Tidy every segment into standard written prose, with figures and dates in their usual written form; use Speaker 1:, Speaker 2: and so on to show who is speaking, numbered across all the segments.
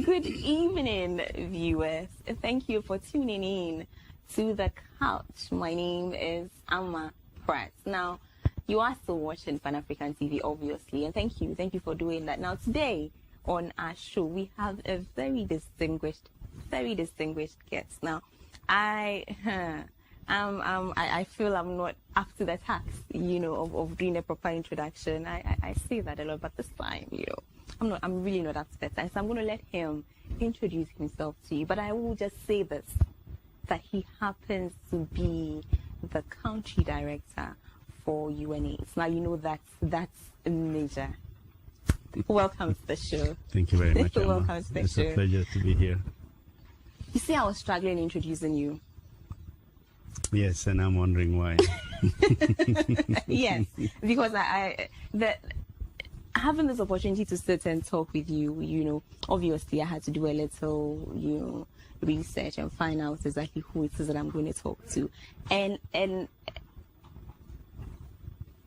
Speaker 1: Good evening, viewers. Thank you for tuning in to The Couch. My name is Ama Pratt. Now, you are still watching Pan African TV, obviously, and thank you for doing that. Now, today on our show, we have a very distinguished guest. Now, I feel I'm not up to the task, of doing a proper introduction. I say that a lot, but this time, I'm really not up to that task. So I'm going to let him introduce himself to you. But I will just say this, that he happens to be the country director for UNAIDS. Now, that's major. Welcome to the show.
Speaker 2: Thank you very much, Emma.
Speaker 1: Welcome to the show.
Speaker 2: It's a pleasure to be here.
Speaker 1: You see, I was struggling introducing you.
Speaker 2: Yes, and I'm wondering why.
Speaker 1: Yes, because having this opportunity to sit and talk with you, obviously I had to do a little, research and find out exactly who it is that I'm going to talk to. And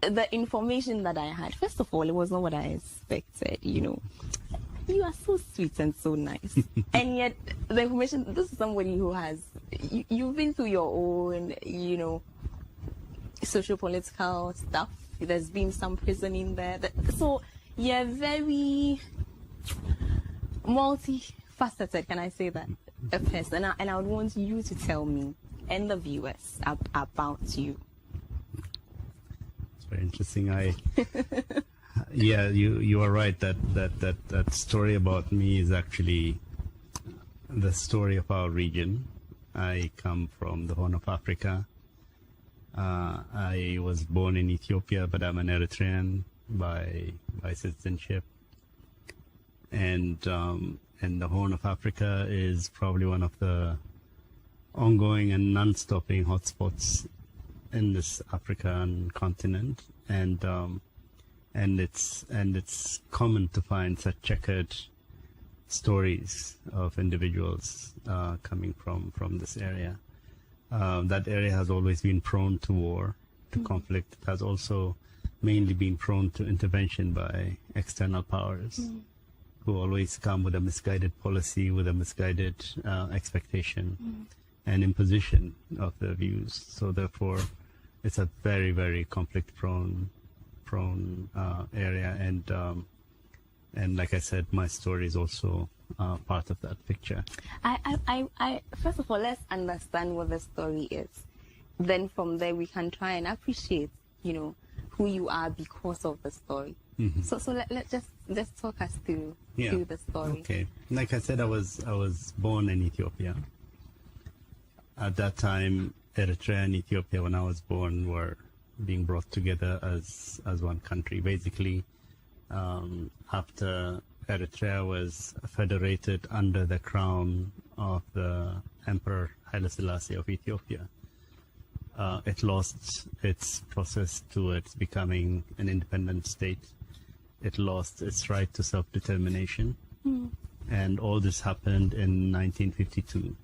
Speaker 1: the information that I had, first of all, it was not what I expected, You are so sweet and so nice. And yet, the information, this is somebody who has, you've been through your own, socio-political stuff. There's been some prison in there. So, you're very multifaceted, can I say that? A person. And I would want you to tell me and the viewers about you.
Speaker 2: It's very interesting. Yeah, you are right that story about me is actually the story of our region. I come from the Horn of Africa. I was born in Ethiopia, but I'm an Eritrean by citizenship. And the Horn of Africa is probably one of the ongoing and non-stopping hotspots in this African continent. And it's common to find such checkered stories of individuals coming from this area. That area has always been prone to war, to conflict. It has also mainly been prone to intervention by external powers who always come with a misguided policy, with a misguided expectation and imposition of their views. So therefore, it's a very, very conflict-prone area, and like I said, my story is also part of that picture.
Speaker 1: I first of all, let's understand what the story is. Then from there we can try and appreciate, who you are because of the story. Mm-hmm. So let's talk us through the story.
Speaker 2: Okay, like I said, I was born in Ethiopia. At that time, Eritrea and Ethiopia, when I was born, were being brought together as one country. Basically, after Eritrea was federated under the crown of the Emperor Haile Selassie of Ethiopia, it lost its process towards becoming an independent state. It lost its right to self-determination. And all this happened in 1952.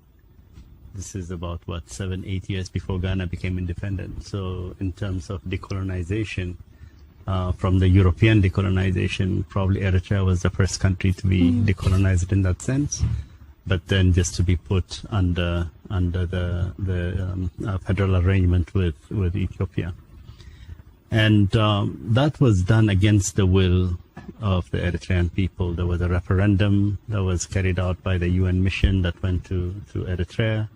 Speaker 2: This is about, 7-8 years before Ghana became independent. So in terms of decolonization, from the European decolonization, probably Eritrea was the first country to be decolonized in that sense. But then just to be put under the federal arrangement with Ethiopia. And that was done against the will of the Eritrean people. There was a referendum that was carried out by the UN mission that went to Eritrea.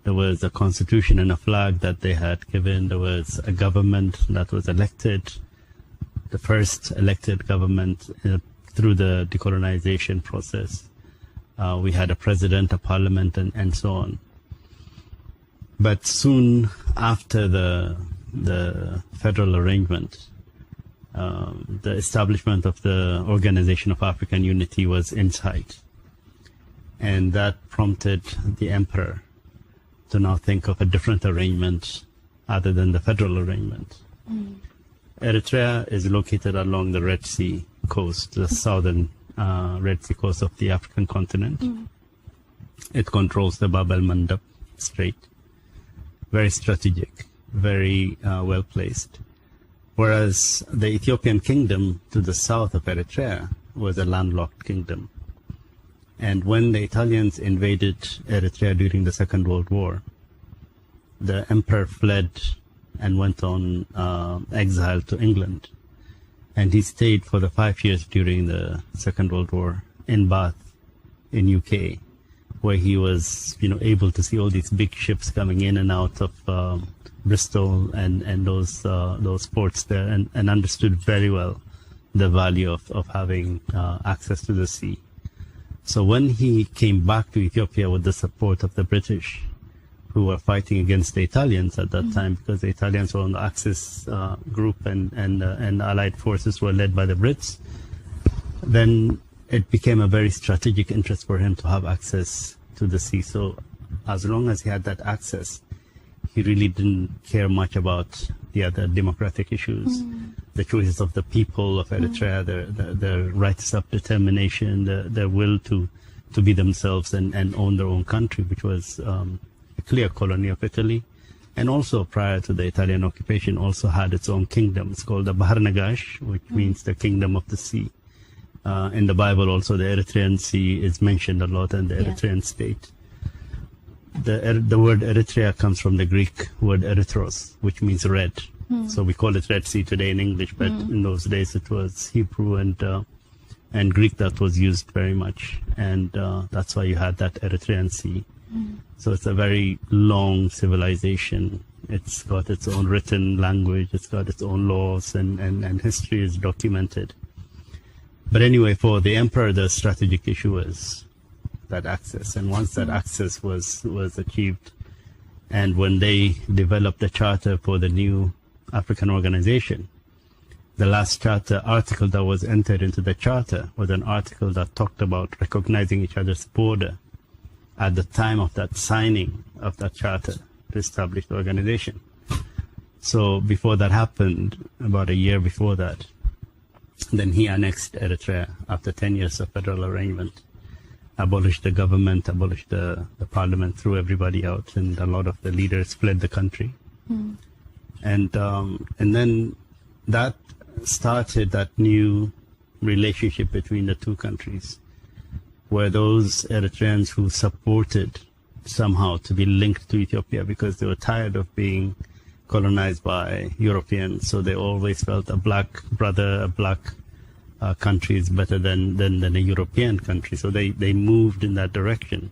Speaker 2: There was a constitution and a flag that they had given. There was a government that was elected, the first elected government through the decolonization process. We had a president, a parliament, and so on. But soon after the federal arrangement, the establishment of the Organization of African Unity was in sight. And that prompted the emperor to now think of a different arrangement other than the federal arrangement. Eritrea is located along the Red Sea coast, the southern Red Sea coast of the African continent. It controls the Bab el-Mandeb Strait. Very strategic, very well placed. Whereas the Ethiopian kingdom to the south of Eritrea was a landlocked kingdom. And when the Italians invaded Eritrea during the Second World War, the emperor fled and went on exile to England. And he stayed for the 5 years during the Second World War in Bath, in UK, where he was, able to see all these big ships coming in and out of Bristol and those ports there, and understood very well the value of having access to the sea. So when he came back to Ethiopia with the support of the British, who were fighting against the Italians at that time, because the Italians were on the Axis group and the Allied forces were led by the Brits, then it became a very strategic interest for him to have access to the sea. So as long as he had that access, he really didn't care much about the other democratic issues, the choices of the people of Eritrea, their right to self-determination, their will to be themselves and own their own country, which was a clear colony of Italy. And also prior to the Italian occupation, also had its own kingdom. It's called the Bahar Nagash, which means the kingdom of the sea. In the Bible also, the Eritrean Sea is mentioned a lot, and the Eritrean state. The word Eritrea comes from the Greek word erythros, which means red. So we call it Red Sea today in English, but in those days it was Hebrew and Greek that was used very much, and that's why you had that Eritrean Sea. So it's a very long civilization. It's got its own written language, it's got its own laws, and history is documented. But anyway, for the emperor, the strategic issue was that access. And once that access was achieved, and when they developed the charter for the new African organization, the last charter article that was entered into the charter was an article that talked about recognizing each other's border at the time of that signing of that charter to establish the organization. So before that happened, about a year before that, then he annexed Eritrea after 10 years of federal arrangement, abolished the government, abolished the parliament, threw everybody out, and a lot of the leaders fled the country. And then that started that new relationship between the two countries, where those Eritreans who supported somehow to be linked to Ethiopia because they were tired of being colonized by Europeans, so they always felt a black brother, a black country is better than a European country. So they moved in that direction.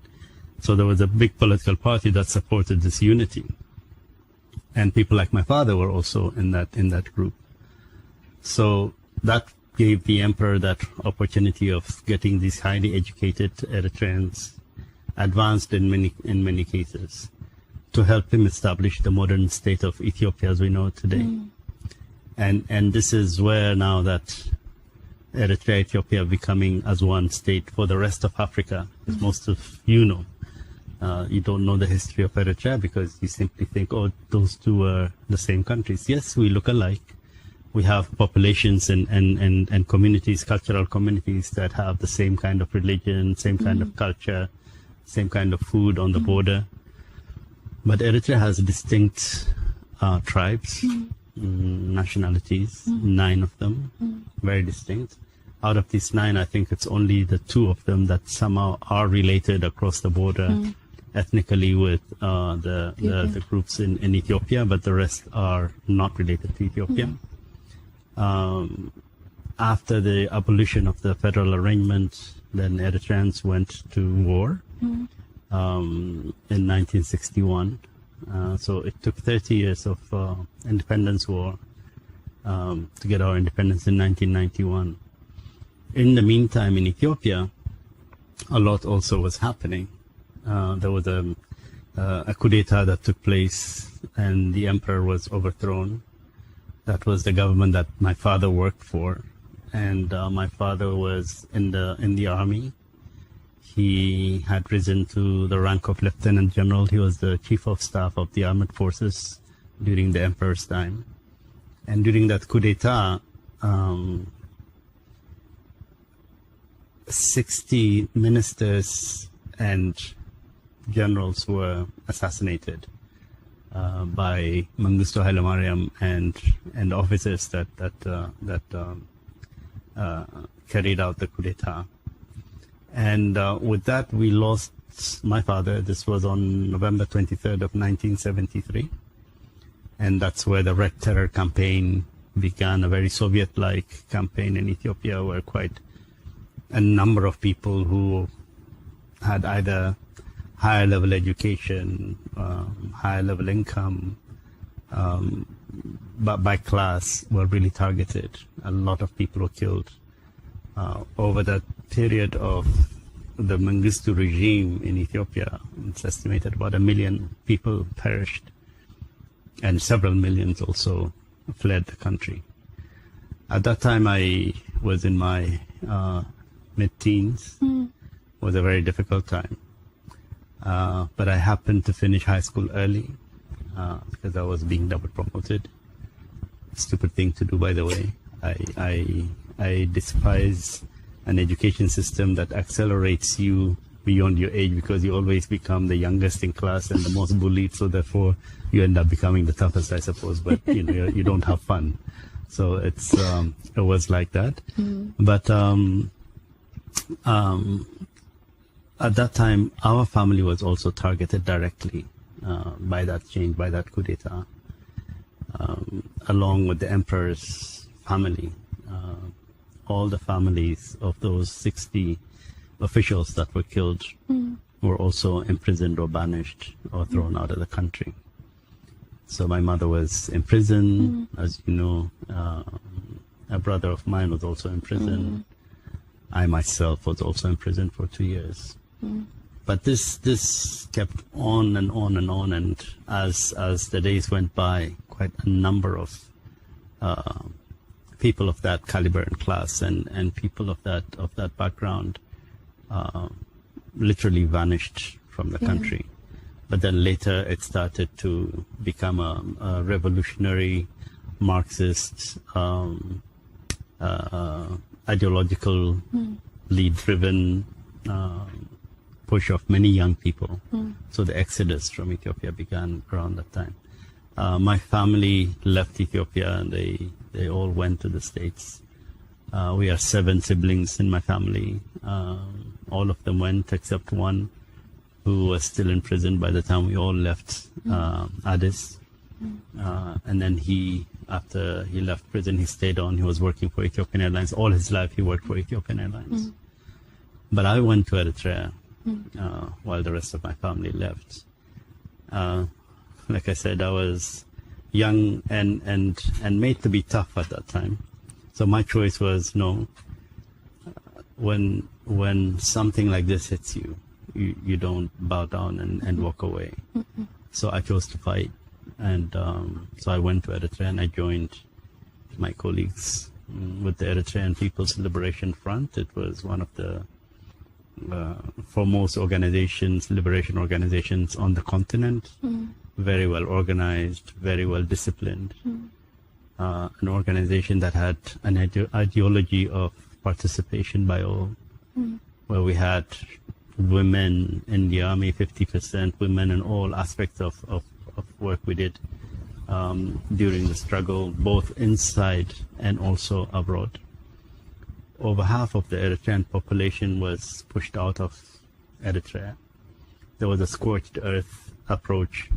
Speaker 2: So there was a big political party that supported this unity. And people like my father were also in that group. So that gave the emperor that opportunity of getting these highly educated Eritreans, advanced in many cases, to help him establish the modern state of Ethiopia as we know it today. And this is where now that Eritrea, Ethiopia becoming as one state for the rest of Africa, as most of you know. You don't know the history of Eritrea because you simply think, oh, those two are the same countries. Yes, we look alike. We have populations and communities, cultural communities that have the same kind of religion, same kind of culture, same kind of food on the border. But Eritrea has distinct tribes, nationalities, 9 of them, very distinct. Out of these 9, I think it's only the 2 of them that somehow are related across the border ethnically with the groups in Ethiopia, but the rest are not related to Ethiopia. After the abolition of the federal arrangement, then Eritreans went to war in 1961. So it took 30 years of independence war to get our independence in 1991. In the meantime, in Ethiopia, a lot also was happening. There was a coup d'etat that took place, and the emperor was overthrown. That was the government that my father worked for, and my father was in the army. He had risen to the rank of lieutenant general. He was the chief of staff of the armed forces during the emperor's time. And during that coup d'etat, 60 ministers and generals were assassinated by Mengistu Haile Mariam and officers that carried out the coup d'etat. And with that, we lost my father. This was on November 23rd of 1973. And that's where the Red Terror campaign began, a very Soviet-like campaign in Ethiopia, where quite a number of people who had either higher level education, higher level income, but by class, were really targeted. A lot of people were killed. Over that period of the Mengistu regime in Ethiopia, it's estimated about 1 million people perished, and several millions also fled the country. At that time, I was in my mid-teens. It was a very difficult time. But I happened to finish high school early because I was being double promoted. Stupid thing to do, by the way. I despise an education system that accelerates you beyond your age, because you always become the youngest in class and the most bullied, so therefore you end up becoming the toughest, I suppose, but you don't have fun. So it was like that. But at that time, our family was also targeted directly by that change, by that coup d'etat, along with the emperor's family. All the families of those 60 officials that were killed were also imprisoned or banished or thrown out of the country. So my mother was in prison, as you know. A brother of mine was also in prison. I myself was also in prison for 2 years. But this kept on and on and on, and as the days went by, quite a number of people of that caliber and class and people of that background literally vanished from the country. But then later it started to become a revolutionary, Marxist, ideologically driven push of many young people. So the exodus from Ethiopia began around that time. My family left Ethiopia and they all went to the States. We are 7 siblings in my family. All of them went except one who was still in prison by the time we all left Addis. And then after he left prison, he stayed on. He was working for Ethiopian Airlines. All his life he worked for Ethiopian Airlines. But I went to Eritrea while the rest of my family left. Like I said, I was young and made to be tough at that time. So my choice was no. When something like this hits you, you don't bow down and walk away. So I chose to fight, and so I went to Eritrea and I joined my colleagues with the Eritrean People's Liberation Front. It was one of the foremost liberation organizations on the continent. Very well organized, very well disciplined. An organization that had an ideology of participation by all, where we had women in the army, 50% women in all aspects of work we did during the struggle, both inside and also abroad. Over half of the Eritrean population was pushed out of Eritrea. There was a scorched earth approach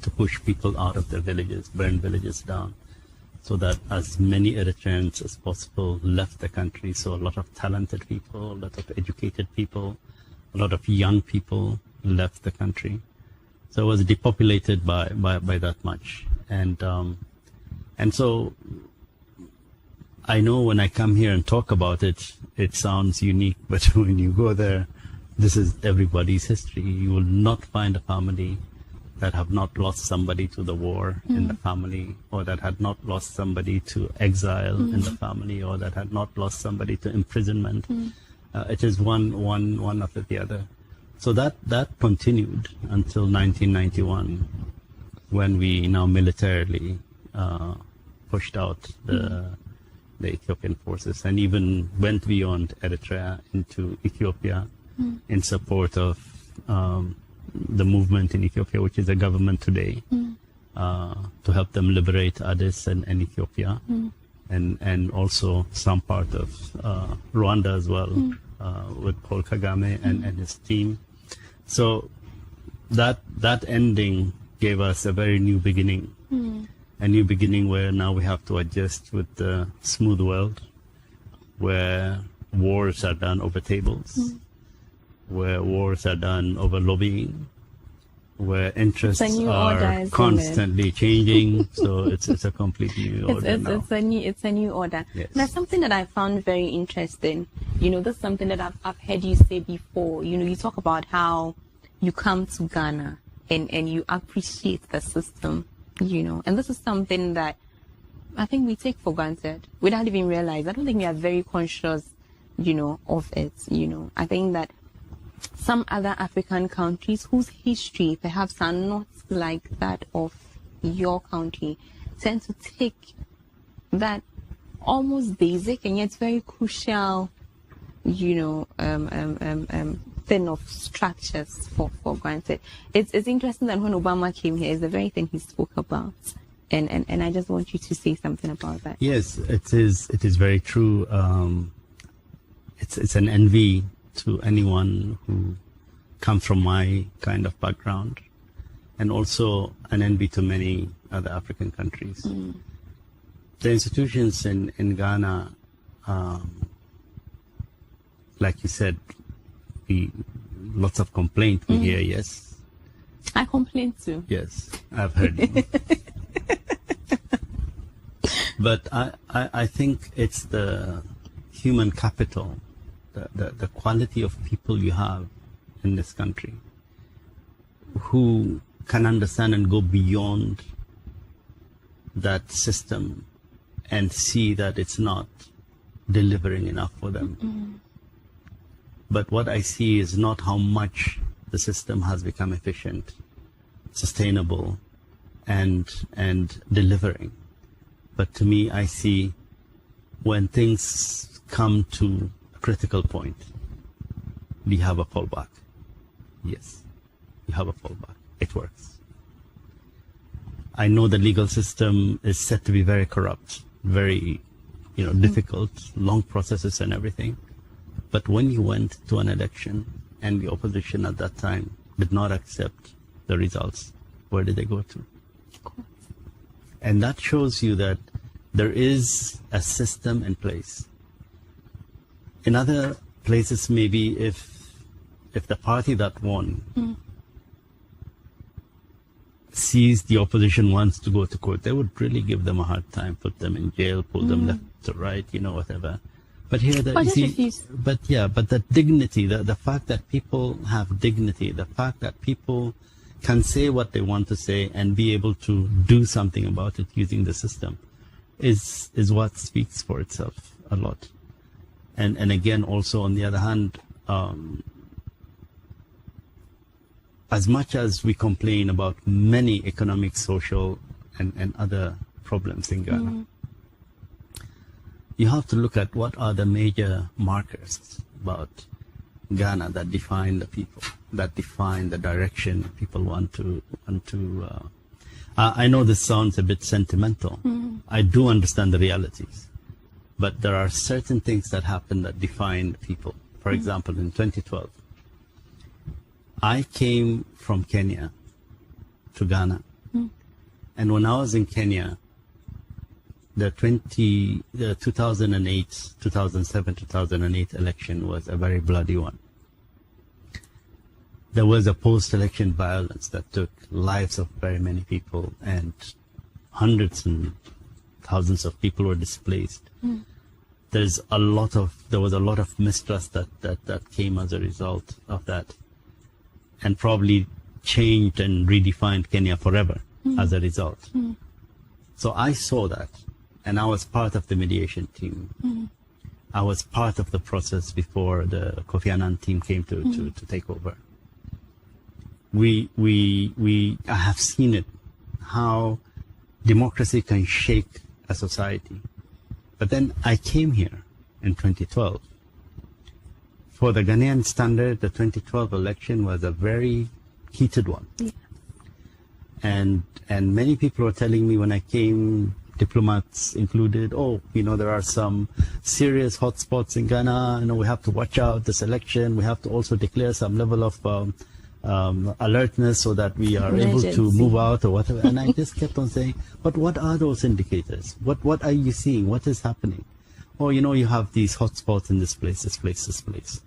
Speaker 2: to push people out of their villages, burn villages down, so that as many Eritreans as possible left the country. So a lot of talented people, a lot of educated people, a lot of young people left the country. So it was depopulated by that much. And so I know when I come here and talk about it, it sounds unique, but when you go there, this is everybody's history. You will not find a family that have not lost somebody to the war in the family, or that had not lost somebody to exile in the family, or that had not lost somebody to imprisonment. It is one after the other. So that continued until 1991, when we now militarily pushed out the Ethiopian forces, and even went beyond Eritrea into Ethiopia in support of the movement in Ethiopia, which is a government today, to help them liberate Addis and Ethiopia, and also some part of Rwanda as well, with Paul Kagame and his team. So that ending gave us a very new beginning. A new beginning where now we have to adjust with the smooth world, where wars are done over tables, where wars are done over lobbying, where interests are constantly changing. So it's a complete new order now.
Speaker 1: It's a new order.
Speaker 2: Yes.
Speaker 1: That's something that I found very interesting. You know, that's something that I've heard you say before. You know, you talk about how you come to Ghana and you appreciate the system. You know, and this is something that I think we take for granted without even realize. I don't think we are very conscious, you know, of it. You know, I think that some other African countries whose history perhaps are not like that of your country tend to take that almost basic and yet very crucial, you know, thing of structures for granted. It's interesting that when Obama came here, it's the very thing he spoke about, and I just want you to say something about that.
Speaker 2: Yes, it is very true. It's an envy to anyone who comes from my kind of background, and also an envy to many other African countries. The institutions in Ghana, like you said, lots of complaints we hear, yes.
Speaker 1: I complain too.
Speaker 2: Yes, I've heard you. But I think it's the human capital, the quality of people you have in this country who can understand and go beyond that system and see that it's not delivering enough for them. But what I see is not how much the system has become efficient, sustainable, and delivering. But to me, I see when things come to a critical point, we have a fallback. Yes, we have a fallback. It works. I know the legal system is said to be very corrupt, very, difficult, long processes and everything. But when you went to an election and the opposition at that time did not accept the results, where did they go to? And that shows you that there is a system in place. In other places, maybe if the party that won sees the opposition wants to go to court, they would really give them a hard time, put them in jail, pull them left to right, whatever. But here, but the dignity, the fact that people have dignity, the fact that people can say what they want to say and be able to do something about it using the system is what speaks for itself a lot. And again, also on the other hand, as much as we complain about many economic, social, and other problems in Ghana, you have to look at what are the major markers about Ghana that define the people, that define the direction people want to. I know this sounds a bit sentimental. I do understand the realities, but there are certain things that happen that define people. For example, in 2012, I came from Kenya to Ghana, and when I was in Kenya, the 2008, 2007, 2008 election was a very bloody one. There was a post-election violence that took lives of very many people, and hundreds and thousands of people were displaced. There was a lot of mistrust that came as a result of that, and probably changed and redefined Kenya forever as a result. So I saw that. And I was part of the mediation team. I was part of the process before the Kofi Annan team came to take over. I have seen it, how democracy can shake a society. But then I came here in 2012. For the Ghanaian standard, the 2012 election was a very heated one. And many people were telling me when I came diplomats included, there are some serious hotspots in Ghana, we have to watch out this election, we have to also declare some level of alertness so that we are able to move out or whatever. And I just kept on saying, but what are those indicators? What are you seeing? What is happening? You have these hotspots in this place, this place, this place.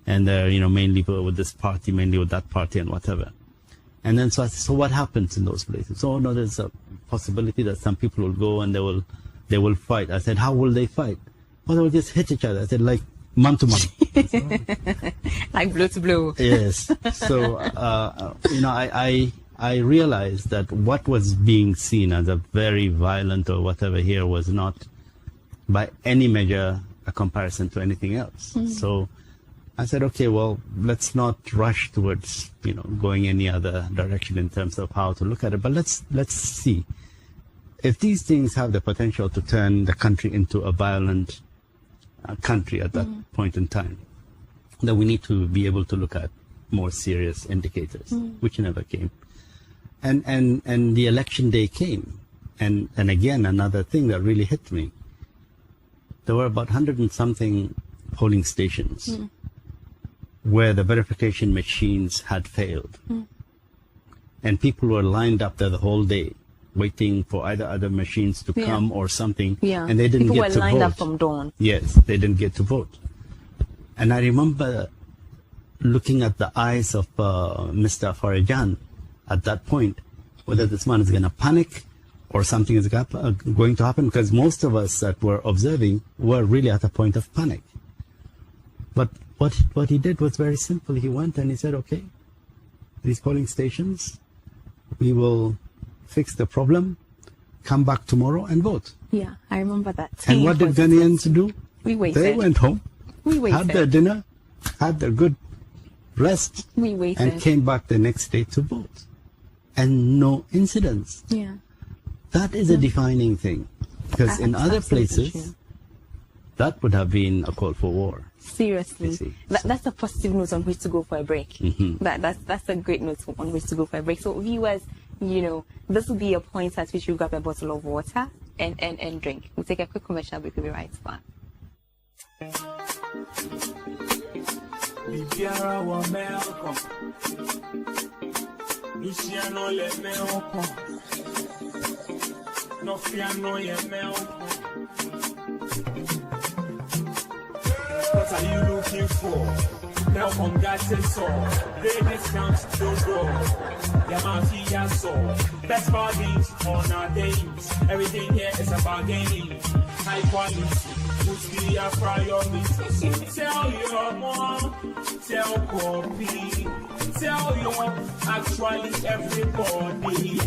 Speaker 2: And they're, mainly with this party, mainly with that party and whatever. And then so I said, so what happens in those places? So no, there's a possibility that some people will go and they will fight. I said, how will they fight? Well, they will just hit each other. I said, like man to man.
Speaker 1: Like blow to blow.
Speaker 2: Yes. So, I realized that what was being seen as a very violent or whatever here was not by any measure a comparison to anything else. So I said, okay, well, let's not rush towards, going any other direction in terms of how to look at it. But let's see if these things have the potential to turn the country into a violent country at that point in time, then we need to be able to look at more serious indicators, which never came. And the election day came. And again, another thing that really hit me, there were about 100 and something polling stations where the verification machines had failed. And people were lined up there the whole day, waiting for either other machines to come or something. And they didn't get to vote. People were lined
Speaker 1: up from dawn.
Speaker 2: Yes, they didn't get to vote. And I remember looking at the eyes of Mr. Farijan at that point, whether this man is going to panic or something is going to happen, because most of us that were observing were really at a point of panic. But what he did was very simple. He went and he said, okay, these polling stations, we will fix the problem, come back tomorrow and vote.
Speaker 1: Yeah, I remember that.
Speaker 2: And what did Ghanaians do?
Speaker 1: We waited.
Speaker 2: They went home,
Speaker 1: we waited,
Speaker 2: had their dinner, had their good rest,
Speaker 1: we waited,
Speaker 2: and came back the next day to vote. And no incidents.
Speaker 1: Yeah.
Speaker 2: That is a defining thing. Because in other places, that would have been a call for war.
Speaker 1: Seriously. That's a positive note on which to go for a break. That's a great note on which to go for a break. So viewers, this will be a point at which you grab a bottle of water and drink. We'll take a quick commercial break. We'll be right back.
Speaker 3: Luciano le melko, no fiano ye melko. What are you looking for? Milk on gas and salt. Great discounts, don't go. Yamati so. Best bargains on our days. Everything here is about gaining. High quality. Be a priority. Tell your mom, tell Poppy, tell your actually everybody.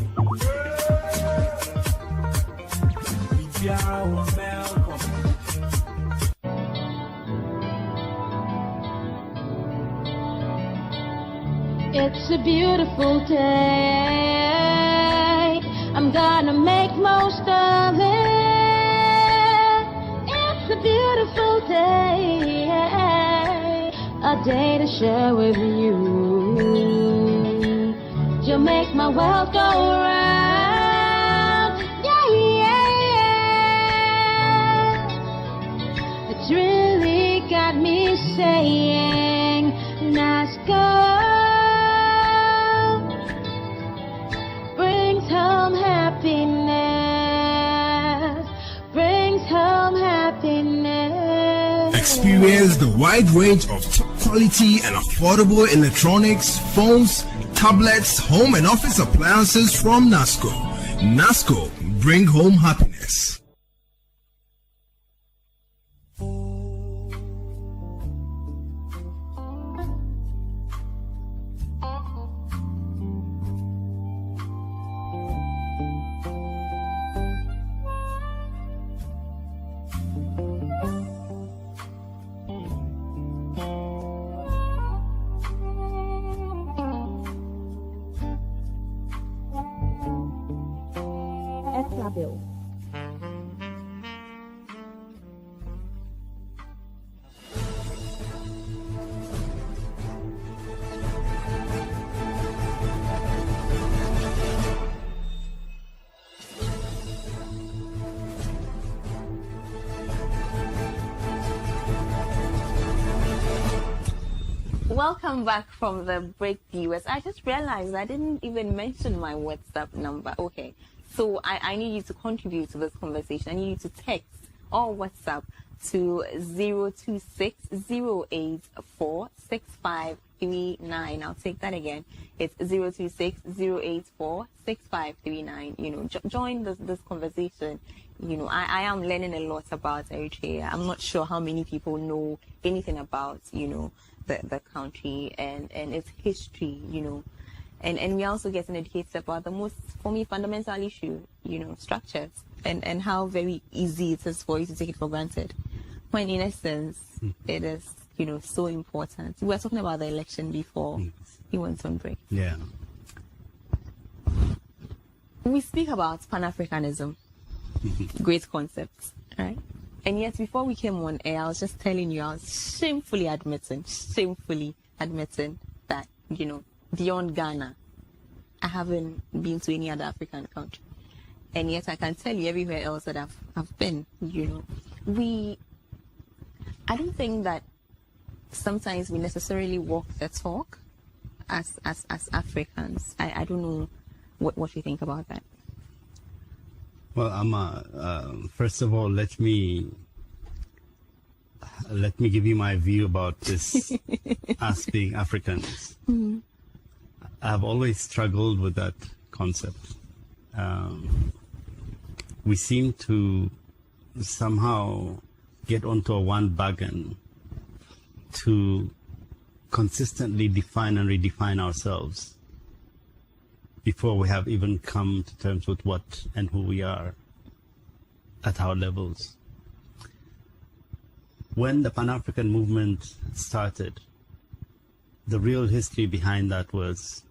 Speaker 4: It's a beautiful day. I'm gonna make most of it. It's a beautiful day, a day to share with you. You'll make my world go round, It's really got me saying, NASCO brings home happiness.
Speaker 5: Experience the wide range of top quality and affordable electronics, phones, tablets, home and office appliances from NASCO. NASCO, bring home happiness.
Speaker 1: Bill. Welcome back from the break, viewers. I just realized I didn't even mention my WhatsApp number. Okay, so I need you to contribute to this conversation. I need you to text or WhatsApp to 026-084-6539. I'll take that again. It's 026-084-6539. You know, join this conversation. You know, I am learning a lot about Eritrea. I'm not sure how many people know anything about, you know, the country and its history, you know. And we also getting educated about the most, for me, fundamental issue, you know, structures and how very easy it is for you to take it for granted. When in essence, it is, you know, so important. We were talking about the election before he went on break.
Speaker 2: Yeah.
Speaker 1: We speak about Pan-Africanism, great concepts, right? And yet, before we came on air, I was just telling you, I was shamefully admitting that, you know, beyond Ghana, I haven't been to any other African country. And yet, I can tell you everywhere else that I've been, you know. I don't think that sometimes we necessarily walk the talk as Africans. I don't know what you think about that.
Speaker 2: Well, Ama, first of all, let me give you my view about this us being Africans. Mm-hmm. I've always struggled with that concept. We seem to somehow get onto a one wagon to consistently define and redefine ourselves before we have even come to terms with what and who we are at our levels. When the Pan-African movement started, the real history behind that was,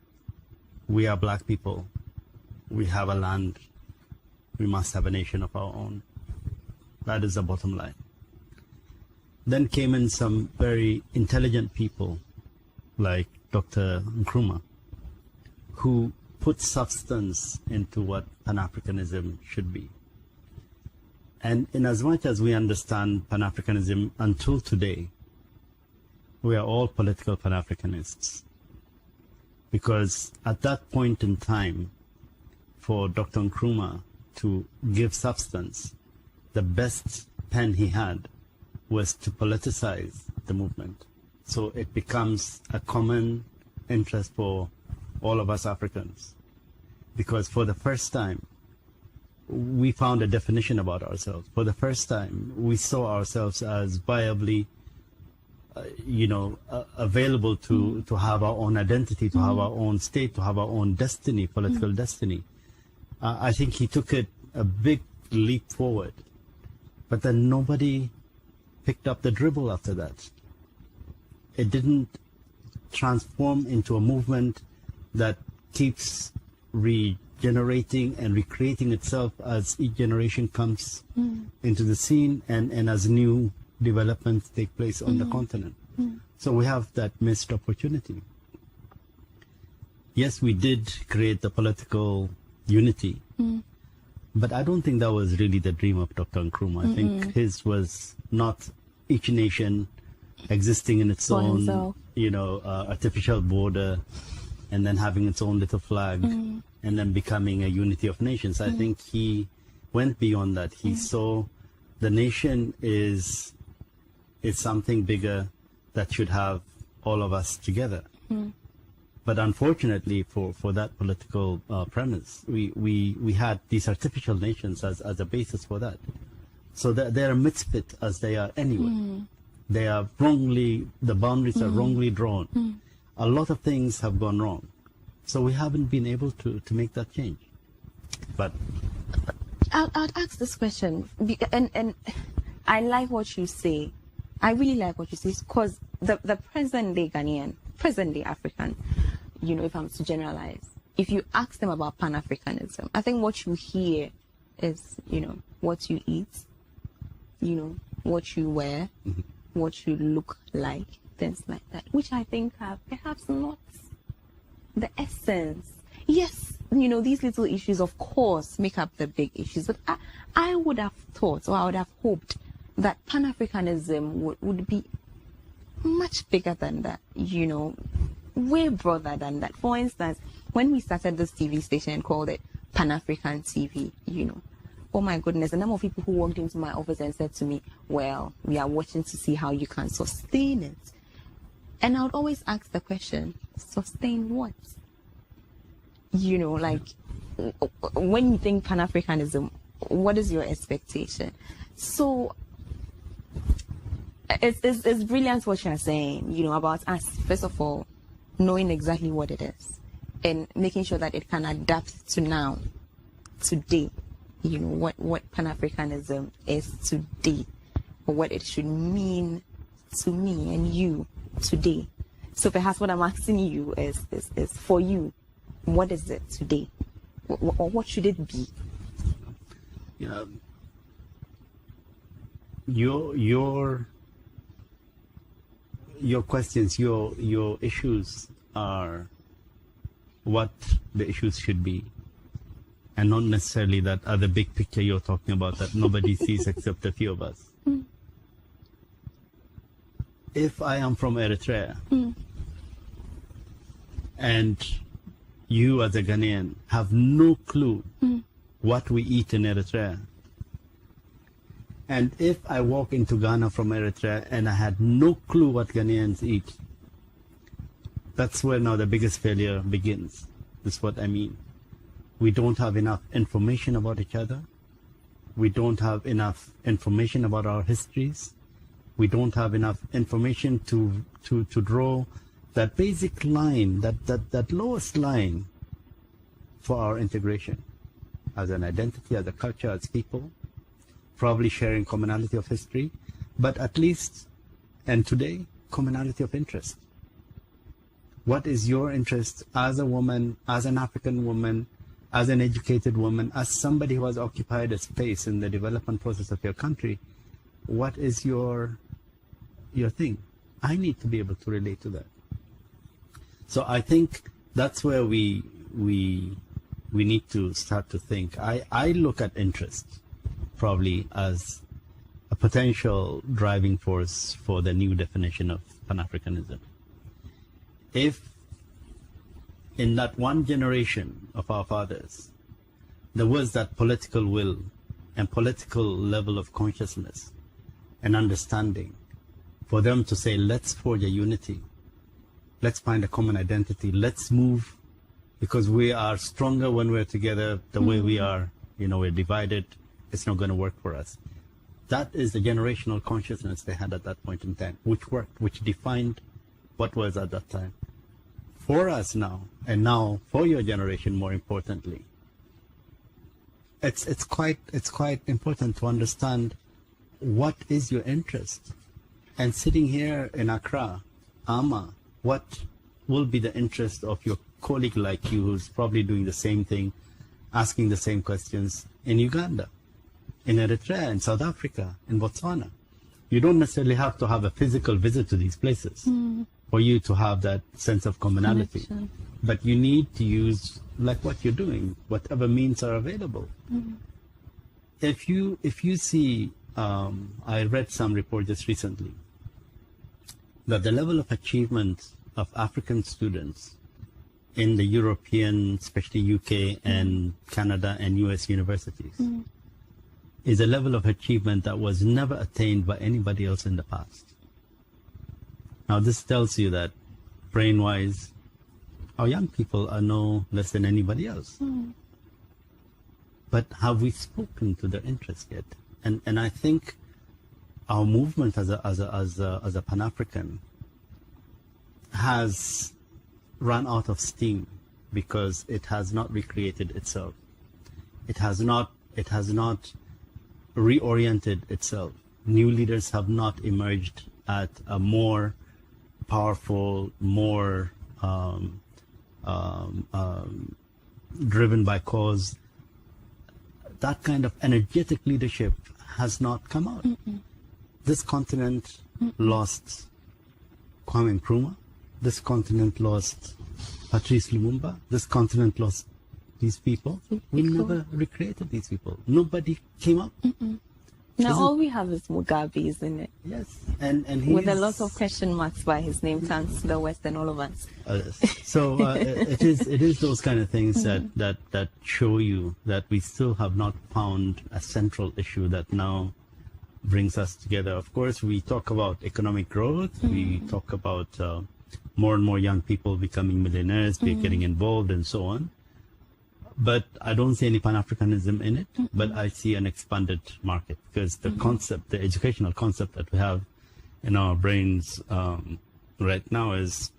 Speaker 2: we are black people, we have a land, we must have a nation of our own. That is the bottom line. Then came in some very intelligent people like Dr. Nkrumah, who put substance into what Pan-Africanism should be. And in as much as we understand Pan-Africanism until today, we are all political Pan-Africanists. Because at that point in time, for Dr. Nkrumah to give substance, the best pen he had was to politicize the movement. So it becomes a common interest for all of us Africans, because for the first time we found a definition about ourselves. For the first time we saw ourselves as viably available to have our own identity, to have our own state, to have our own destiny, political destiny. I think he took it a big leap forward, but then nobody picked up the dribble after that. It didn't transform into a movement that keeps regenerating and recreating itself as each generation comes into the scene and as new developments take place on the continent. So we have that missed opportunity. Yes, we did create the political unity, but I don't think that was really the dream of Dr. Nkrumah. I think his was not each nation existing in its own, artificial border, and then having its own little flag, and then becoming a unity of nations. I think he went beyond that. He saw the nation is something bigger that should have all of us together. But unfortunately, for that political premise, we had these artificial nations as a basis for that. So they're a misfit as they are anyway. They are the boundaries are wrongly drawn. A lot of things have gone wrong. So we haven't been able to make that change. But
Speaker 1: I'd ask this question, and I like what you say. I really like what you say, because the present-day Ghanaian, present-day African, if I'm to generalize, if you ask them about Pan-Africanism, I think what you hear is, what you eat, what you wear, what you look like, things like that, which I think are perhaps not the essence. Yes, these little issues, of course, make up the big issues, but I would have thought, or I would have hoped, that Pan-Africanism would be much bigger than that, you know, way broader than that. For instance, when we started this TV station and called it Pan-African TV, you know, oh my goodness, the number of people who walked into my office and said to me, well, we are watching to see how you can sustain it. And I would always ask the question, sustain what? You know, like, when you think Pan-Africanism, what is your expectation? So it's brilliant what you're saying, you know, about us, first of all, knowing exactly what it is and making sure that it can adapt to now, today, you know, what Pan-Africanism is today, or what it should mean to me and you today. So perhaps what I'm asking you is for you, what is it today? Or what should it be?
Speaker 2: Yeah. Your questions, your issues are what the issues should be, and not necessarily that other big picture you're talking about that nobody sees except a few of us. If I am from Eritrea, and you as a Ghanaian have no clue what we eat in Eritrea, and if I walk into Ghana from Eritrea and I had no clue what Ghanaians eat, that's where now the biggest failure begins. That's what I mean. We don't have enough information about each other. We don't have enough information about our histories. We don't have enough information to draw that basic line, that lowest line for our integration as an identity, as a culture, as people, probably sharing commonality of history, but at least, and today, commonality of interest. What is your interest as a woman, as an African woman, as an educated woman, as somebody who has occupied a space in the development process of your country? What is your thing? I need to be able to relate to that. So I think that's where we need to start to think. I look at interest probably as a potential driving force for the new definition of Pan-Africanism. If in that one generation of our fathers, there was that political will and political level of consciousness and understanding for them to say, let's forge a unity, let's find a common identity, let's move, because we are stronger when we're together. The way we are, you know, we're divided, it's not going to work for us. That is the generational consciousness they had at that point in time, which worked, which defined what was at that time. For us now, and now for your generation more importantly, it's quite important to understand what is your interest. And sitting here in Accra, Ama, what will be the interest of your colleague like you who's probably doing the same thing, asking the same questions in Uganda, in Eritrea, in South Africa, in Botswana? You don't necessarily have to have a physical visit to these places for you to have that sense of commonality. Connection. But you need to use, like what you're doing, whatever means are available. If you see, I read some report just recently that the level of achievement of African students in the European, especially UK and Canada and US universities is a level of achievement that was never attained by anybody else in the past. Now this tells you that brain-wise, our young people are no less than anybody else. But have we spoken to their interest yet? And I think our movement as a Pan-African has run out of steam because it has not recreated itself. It has not reoriented itself. New leaders have not emerged at a more powerful, more driven by cause. That kind of energetic leadership has not come out. This continent lost Kwame Nkrumah. This continent lost Patrice Lumumba. This continent lost these people. We never recreated these people. Nobody came up.
Speaker 1: Now all we have is Mugabe, isn't it?
Speaker 2: Yes, and
Speaker 1: With a lot of question marks by his name, thanks to the West and all of us.
Speaker 2: It is those kind of things that show you that we still have not found a central issue that now brings us together. Of course, we talk about economic growth. We talk about more and more young people becoming millionaires, getting involved, and so on. But I don't see any Pan-Africanism in it, but I see an expanded market, because the concept, the educational concept that we have in our brains right now is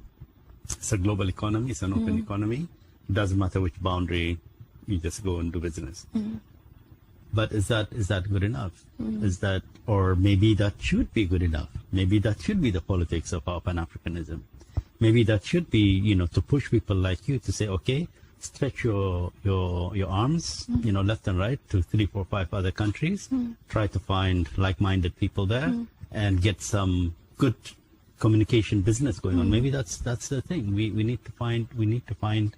Speaker 2: it's a global economy, it's an open economy. It doesn't matter which boundary, you just go and do business. But is that good enough? Is that, or maybe that should be good enough? Maybe that should be the politics of our Pan-Africanism. Maybe that should be, to push people like you to say, okay, stretch your arms, left and right to 3, 4, 5 other countries. Try to find like-minded people there and get some good communication business going on. Maybe that's the thing. We need to find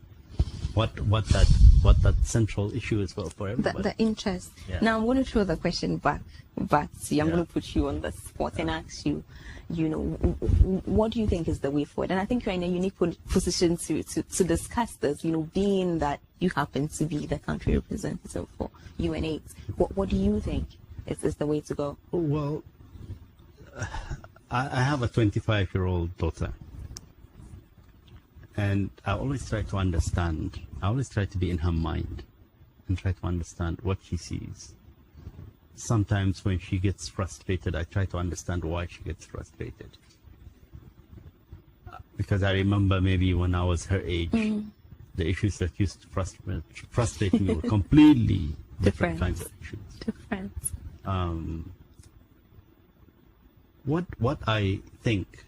Speaker 2: what that central issue is for everybody.
Speaker 1: The interest.
Speaker 2: Yeah.
Speaker 1: Now I'm going to throw the question back to you. I'm going to put you on the spot and ask you, what do you think is the way forward? And I think you're in a unique position to discuss this, being that you happen to be the country representative for UNAIDS. What do you think is the way to go?
Speaker 2: Well, I have a 25-year-old daughter. And I always try to understand, I always try to be in her mind and try to understand what she sees. Sometimes when she gets frustrated, I try to understand why she gets frustrated. Because I remember maybe when I was her age, the issues that used to frustrate me were completely different kinds of issues.
Speaker 1: Different.
Speaker 2: What I think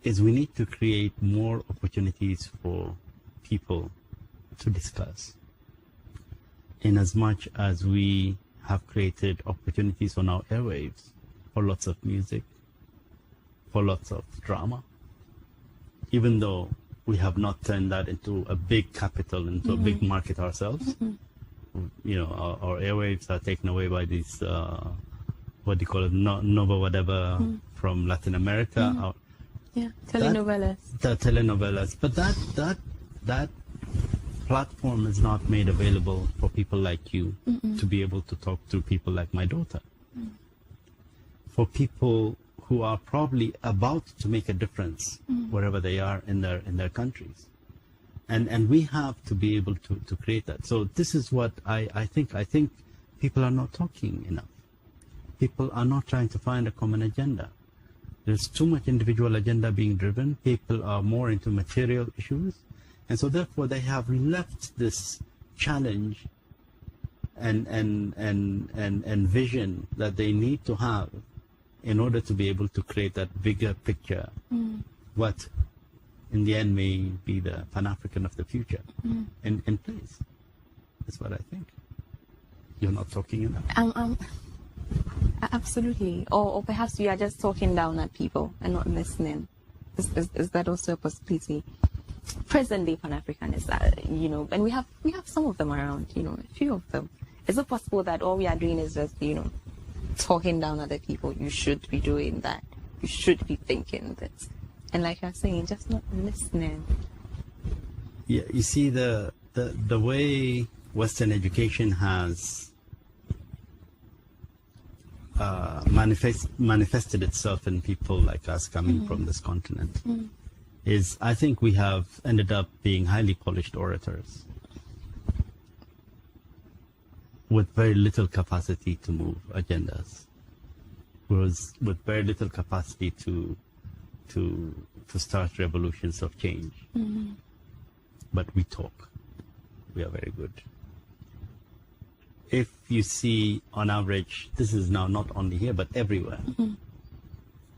Speaker 2: is we need to create more opportunities for people to discuss. In as much as we have created opportunities on our airwaves for lots of music, for lots of drama, even though we have not turned that into a big capital, into a big market ourselves, our airwaves are taken away by these, what do you call it, Nova whatever from Latin America.
Speaker 1: Yeah, telenovelas.
Speaker 2: The telenovelas, but that platform is not made available for people like you to be able to talk to people like my daughter. For people who are probably about to make a difference wherever they are in their countries, and we have to be able to create that. So this is what I think people are not talking enough. People are not trying to find a common agenda. There's too much individual agenda being driven. People are more into material issues. And so therefore they have left this challenge and vision that they need to have in order to be able to create that bigger picture, what in the end may be the Pan-African of the future in place. That's what I think. You're not talking enough.
Speaker 1: Absolutely. Or perhaps we are just talking down at people and not listening. Is that also a possibility? Present-day Pan-Africanists, and we have some of them around, a few of them. Is it possible that all we are doing is just, talking down other people? You should be doing that. You should be thinking this. And like you're saying, just not listening.
Speaker 2: Yeah, you see, the way Western education has manifested itself in people like us coming from this continent is, I think we have ended up being highly polished orators with very little capacity to move agendas, with very little capacity to start revolutions of change. But we talk. We are very good. If you see, on average, this is now not only here, but everywhere,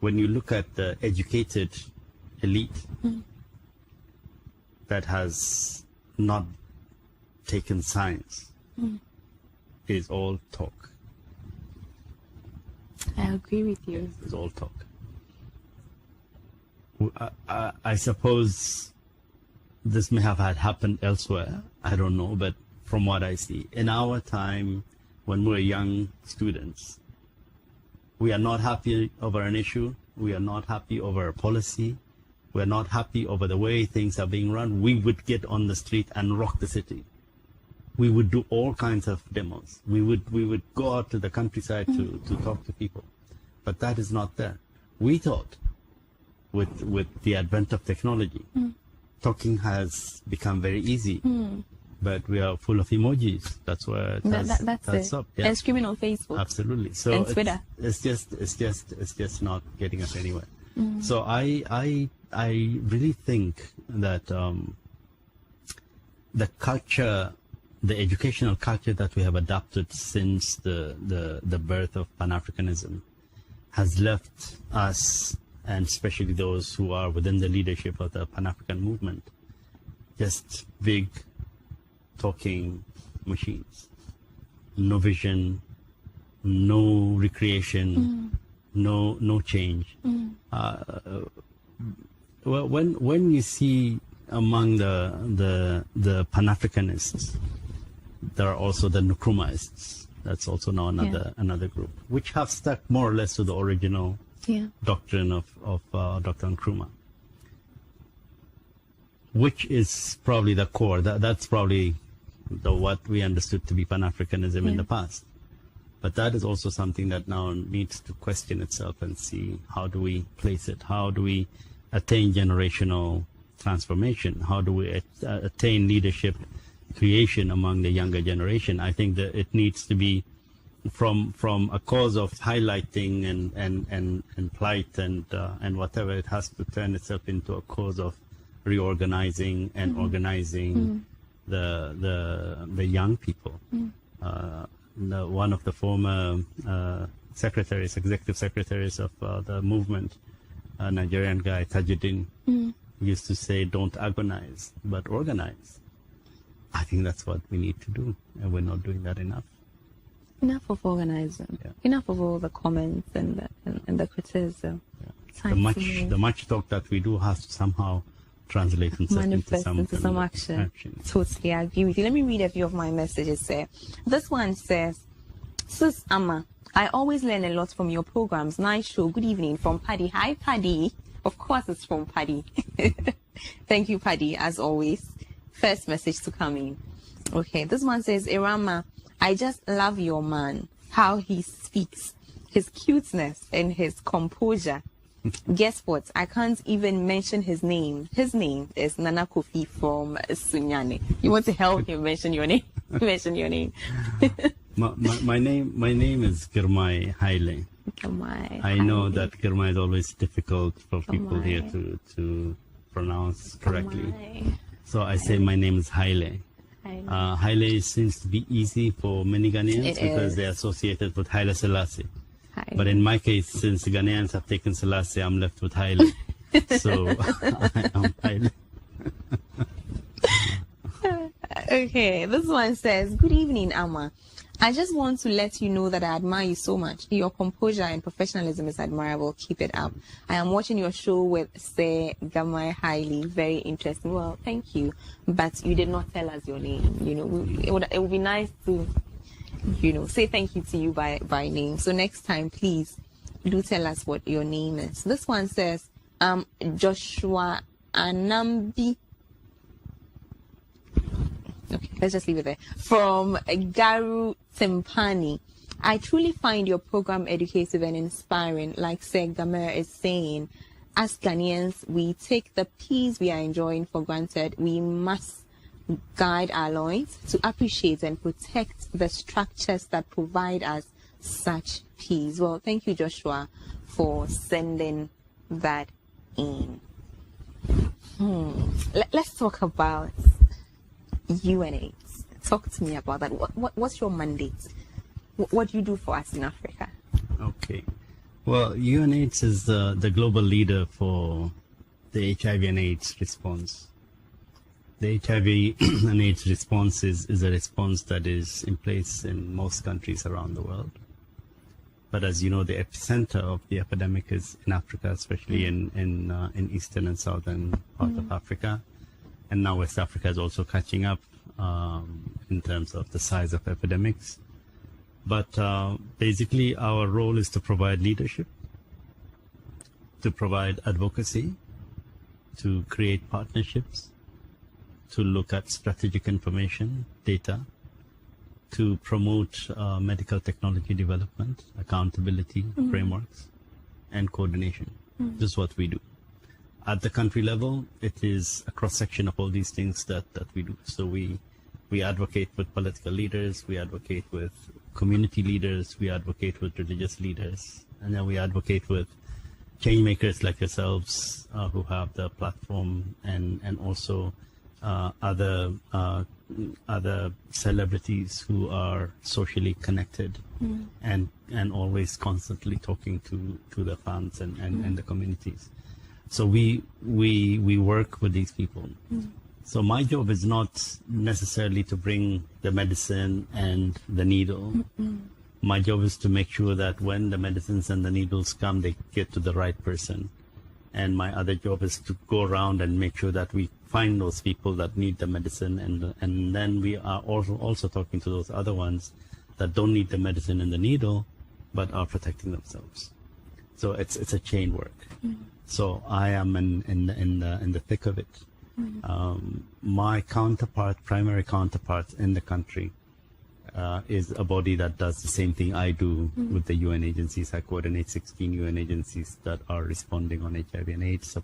Speaker 2: when you look at the educated elite that has not taken science, is all talk.
Speaker 1: I agree with you.
Speaker 2: It's all talk. I suppose this may have had happened elsewhere. I don't know, but from what I see, in our time, when we're young students, we are not happy over an issue, we are not happy over a policy, we're not happy over the way things are being run, we would get on the street and rock the city. We would do all kinds of demos. We would go out to the countryside to talk to people. But that is not there. We thought with the advent of technology, talking has become very easy. But we are full of emojis. That's where that's up. Yeah.
Speaker 1: And screaming on Facebook.
Speaker 2: Absolutely. So
Speaker 1: and Twitter.
Speaker 2: It's just not getting us anywhere. So I really think that the culture, the educational culture that we have adopted since the birth of Pan-Africanism has left us, and especially those who are within the leadership of the Pan-African movement, just big talking machines. No vision, no recreation, no change. Well, when you see among the Pan-Africanists, there are also the Nkrumahists. That's also now another group, which have stuck more or less to the original doctrine of Dr. Nkrumah, which is probably the core. That's probably what we understood to be Pan-Africanism in the past. But that is also something that now needs to question itself and see, how do we place it? How do we attain generational transformation? How do we attain leadership creation among the younger generation? I think that it needs to be from a cause of highlighting and plight and whatever. It has to turn itself into a cause of reorganizing and organizing the young people. One of the former executive secretaries of the movement, a Nigerian guy, Tajuddin, used to say, don't agonize, but organize. I think that's what we need to do, and we're not doing that enough.
Speaker 1: Enough of organizing. Yeah. Enough of all the comments and the criticism.
Speaker 2: Yeah. The much talk that we do has to somehow translate into some action.
Speaker 1: Totally agree with you. Let me read a few of my messages there. This one says, Sis Ama, I always learn a lot from your programs. Nice show. Good evening from Paddy. Hi, Paddy. Of course it's from Paddy. Thank you, Paddy, as always. First message to come in. Okay, this one says, Irama, I just love your man, how he speaks, his cuteness and his composure. Guess what? I can't even mention his name. His name is Nana Kofi from Sunyane. You want to help him mention your name? Mention your name.
Speaker 2: my name is Gimay Haile. I know that Gimay is always difficult for people here to pronounce correctly. So I say my name is Haile. Haile seems to be easy for many Ghanaians because they're associated with Haile Selassie. But in my case, since the Ghanaians have taken Selassie, I'm left with Haile. So I am Haile.
Speaker 1: Okay, this one says, good evening, Ama. I just want to let you know that I admire you so much. Your composure and professionalism is admirable. Keep it up. I am watching your show with Sir Gimay Haile. Very interesting. Well, thank you. But you did not tell us your name. You know, it would be nice to, say thank you to you by name. So next time, please do tell us what your name is. This one says, Joshua Anambi. Okay, let's just leave it there. From Garu Timpani. I truly find your program educative and inspiring. Like Sir Gimay is saying, as Ghanaians, we take the peace we are enjoying for granted. We must guide our loins to appreciate and protect the structures that provide us such peace. Well, thank you, Joshua, for sending that in. Let's talk about UNAIDS. Talk to me about that. What's your mandate? What do you do for us in Africa?
Speaker 2: Okay. Well, UNAIDS is the global leader for the HIV and AIDS response. The HIV and AIDS response is a response that is in place in most countries around the world. But as you know, the epicenter of the epidemic is in Africa, especially in eastern and southern part of Africa. And now West Africa is also catching up in terms of the size of epidemics. But basically, our role is to provide leadership, to provide advocacy, to create partnerships, to look at strategic information, data, to promote medical technology development, accountability frameworks, and coordination. This is what we do. At the country level, it is a cross-section of all these things that we do. So we advocate with political leaders, we advocate with community leaders, we advocate with religious leaders, and then we advocate with change makers like yourselves who have the platform, and also other celebrities who are socially connected and always constantly talking to the fans and the communities. So we work with these people. So my job is not necessarily to bring the medicine and the needle. My job is to make sure that when the medicines and the needles come, they get to the right person. And my other job is to go around and make sure that we find those people that need the medicine, and then we are also talking to those other ones that don't need the medicine and the needle, but are protecting themselves. So it's a chain work. So I am in the thick of it. My primary counterpart in the country, is a body that does the same thing I do with the UN agencies. I coordinate 16 UN agencies that are responding on HIV and AIDS,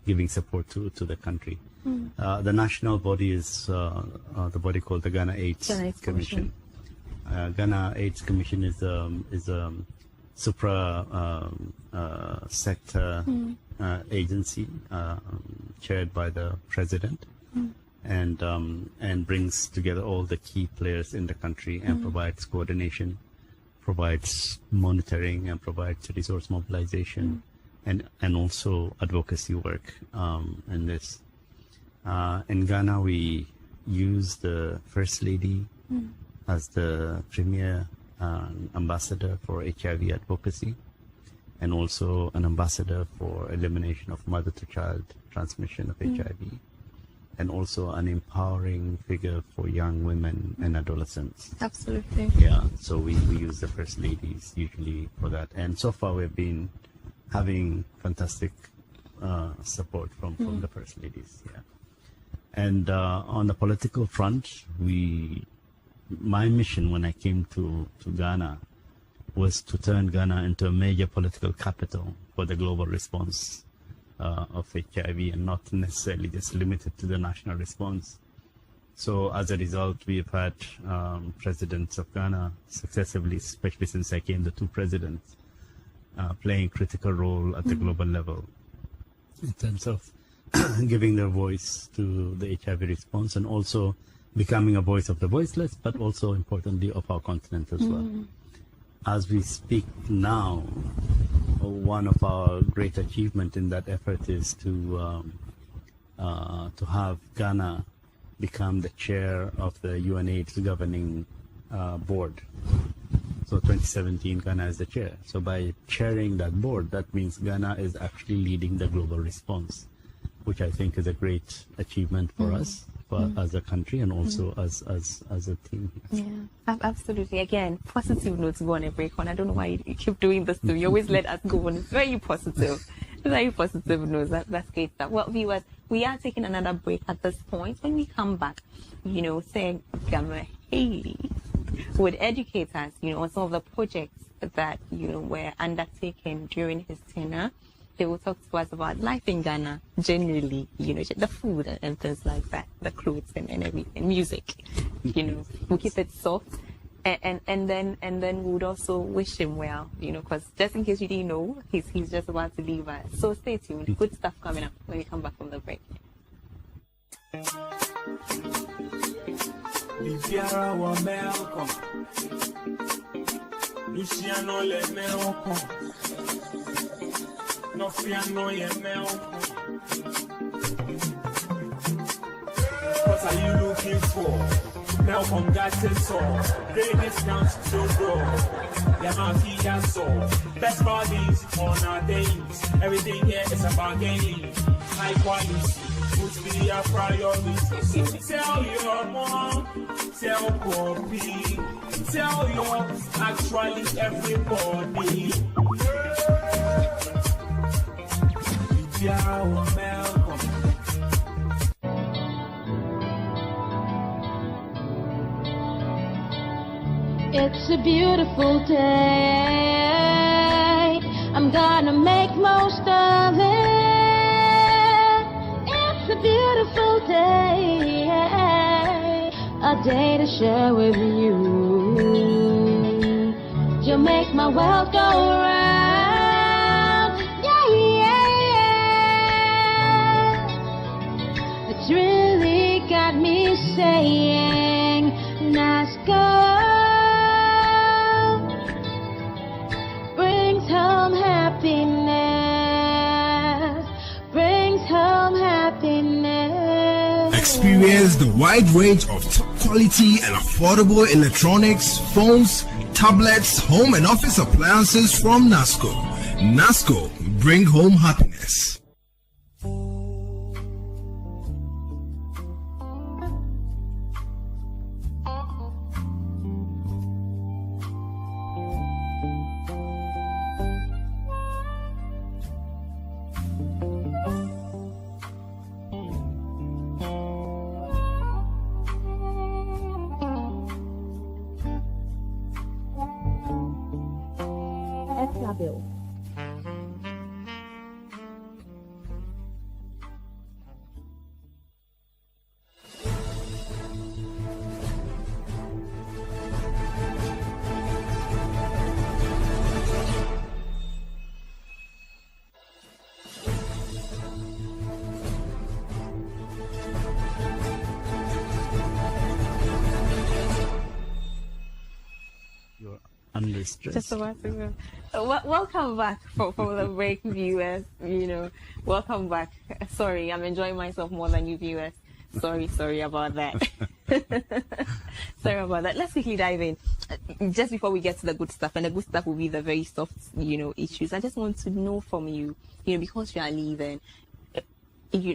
Speaker 2: giving support to the country. The national body is the body called the Ghana AIDS Commission. Ghana AIDS Commission is a supra sector agency chaired by the president. And brings together all the key players in the country and provides coordination, provides monitoring, and provides resource mobilization, and also advocacy work in this. In Ghana, we use the First Lady as the premier ambassador for HIV advocacy, and also an ambassador for elimination of mother-to-child transmission of HIV. And also an empowering figure for young women and adolescents.
Speaker 1: Absolutely.
Speaker 2: Yeah, so we use the First Ladies usually for that. And so far we've been having fantastic support from the First Ladies. Yeah. And on the political front, my mission when I came to Ghana was to turn Ghana into a major political capital for the global response of HIV, and not necessarily just limited to the national response. So as a result, we've had presidents of Ghana successively, especially since I came, the two presidents, playing a critical role at the global level in terms of giving their voice to the HIV response, and also becoming a voice of the voiceless, but also importantly of our continent as well. As we speak now, one of our great achievements in that effort is to have Ghana become the chair of the UNAIDS governing board. So 2017, Ghana is the chair. So by chairing that board, that means Ghana is actually leading the global response, which I think is a great achievement for us. As a country, and also as a team.
Speaker 1: Yeah, absolutely. Again, positive notes go on every corner. I don't know why you keep doing this too. You always let us go on. It's very positive. Very positive notes. That's great stuff. Well, viewers, we are taking another break at this point. When we come back, Sir Gimay Haile would educate us, on some of the projects that, were undertaken during his tenure. They will talk to us about life in Ghana generally, the food and things like that, the clothes and everything, music, we'll keep it soft. And then we would also wish him well, because just in case you didn't know, he's just about to leave us. So stay tuned. Good stuff coming up when we come back from the break.
Speaker 3: No fear, no email. What are you looking for? Now from that sensor, great discounts to grow. Ama Pratt so best bodies on our days. Everything here is about gaining high quality. would be a priority. Tell your mom, tell Bobby, tell your actually everybody. Yeah, welcome.
Speaker 4: It's a beautiful day. I'm gonna make most of it. It's a beautiful day. A day to share with you. You make my world go round. Yeah, yeah, yeah. It's really got me saying, nice girl. Brings home happiness. Brings home happiness.
Speaker 5: Experience the wide range of top quality and affordable electronics, phones, tablets, home and office appliances from NASCO. NASCO, bring home happiness.
Speaker 1: Bill.
Speaker 2: You're under stress.
Speaker 1: Just about to go. Welcome back for the break, viewers. Welcome back. Sorry, I'm enjoying myself more than you viewers. Sorry about that. Sorry about that. Let's quickly dive in. Just before we get to the good stuff, and the good stuff will be the very soft, issues. I just want to know from you, because you are leaving,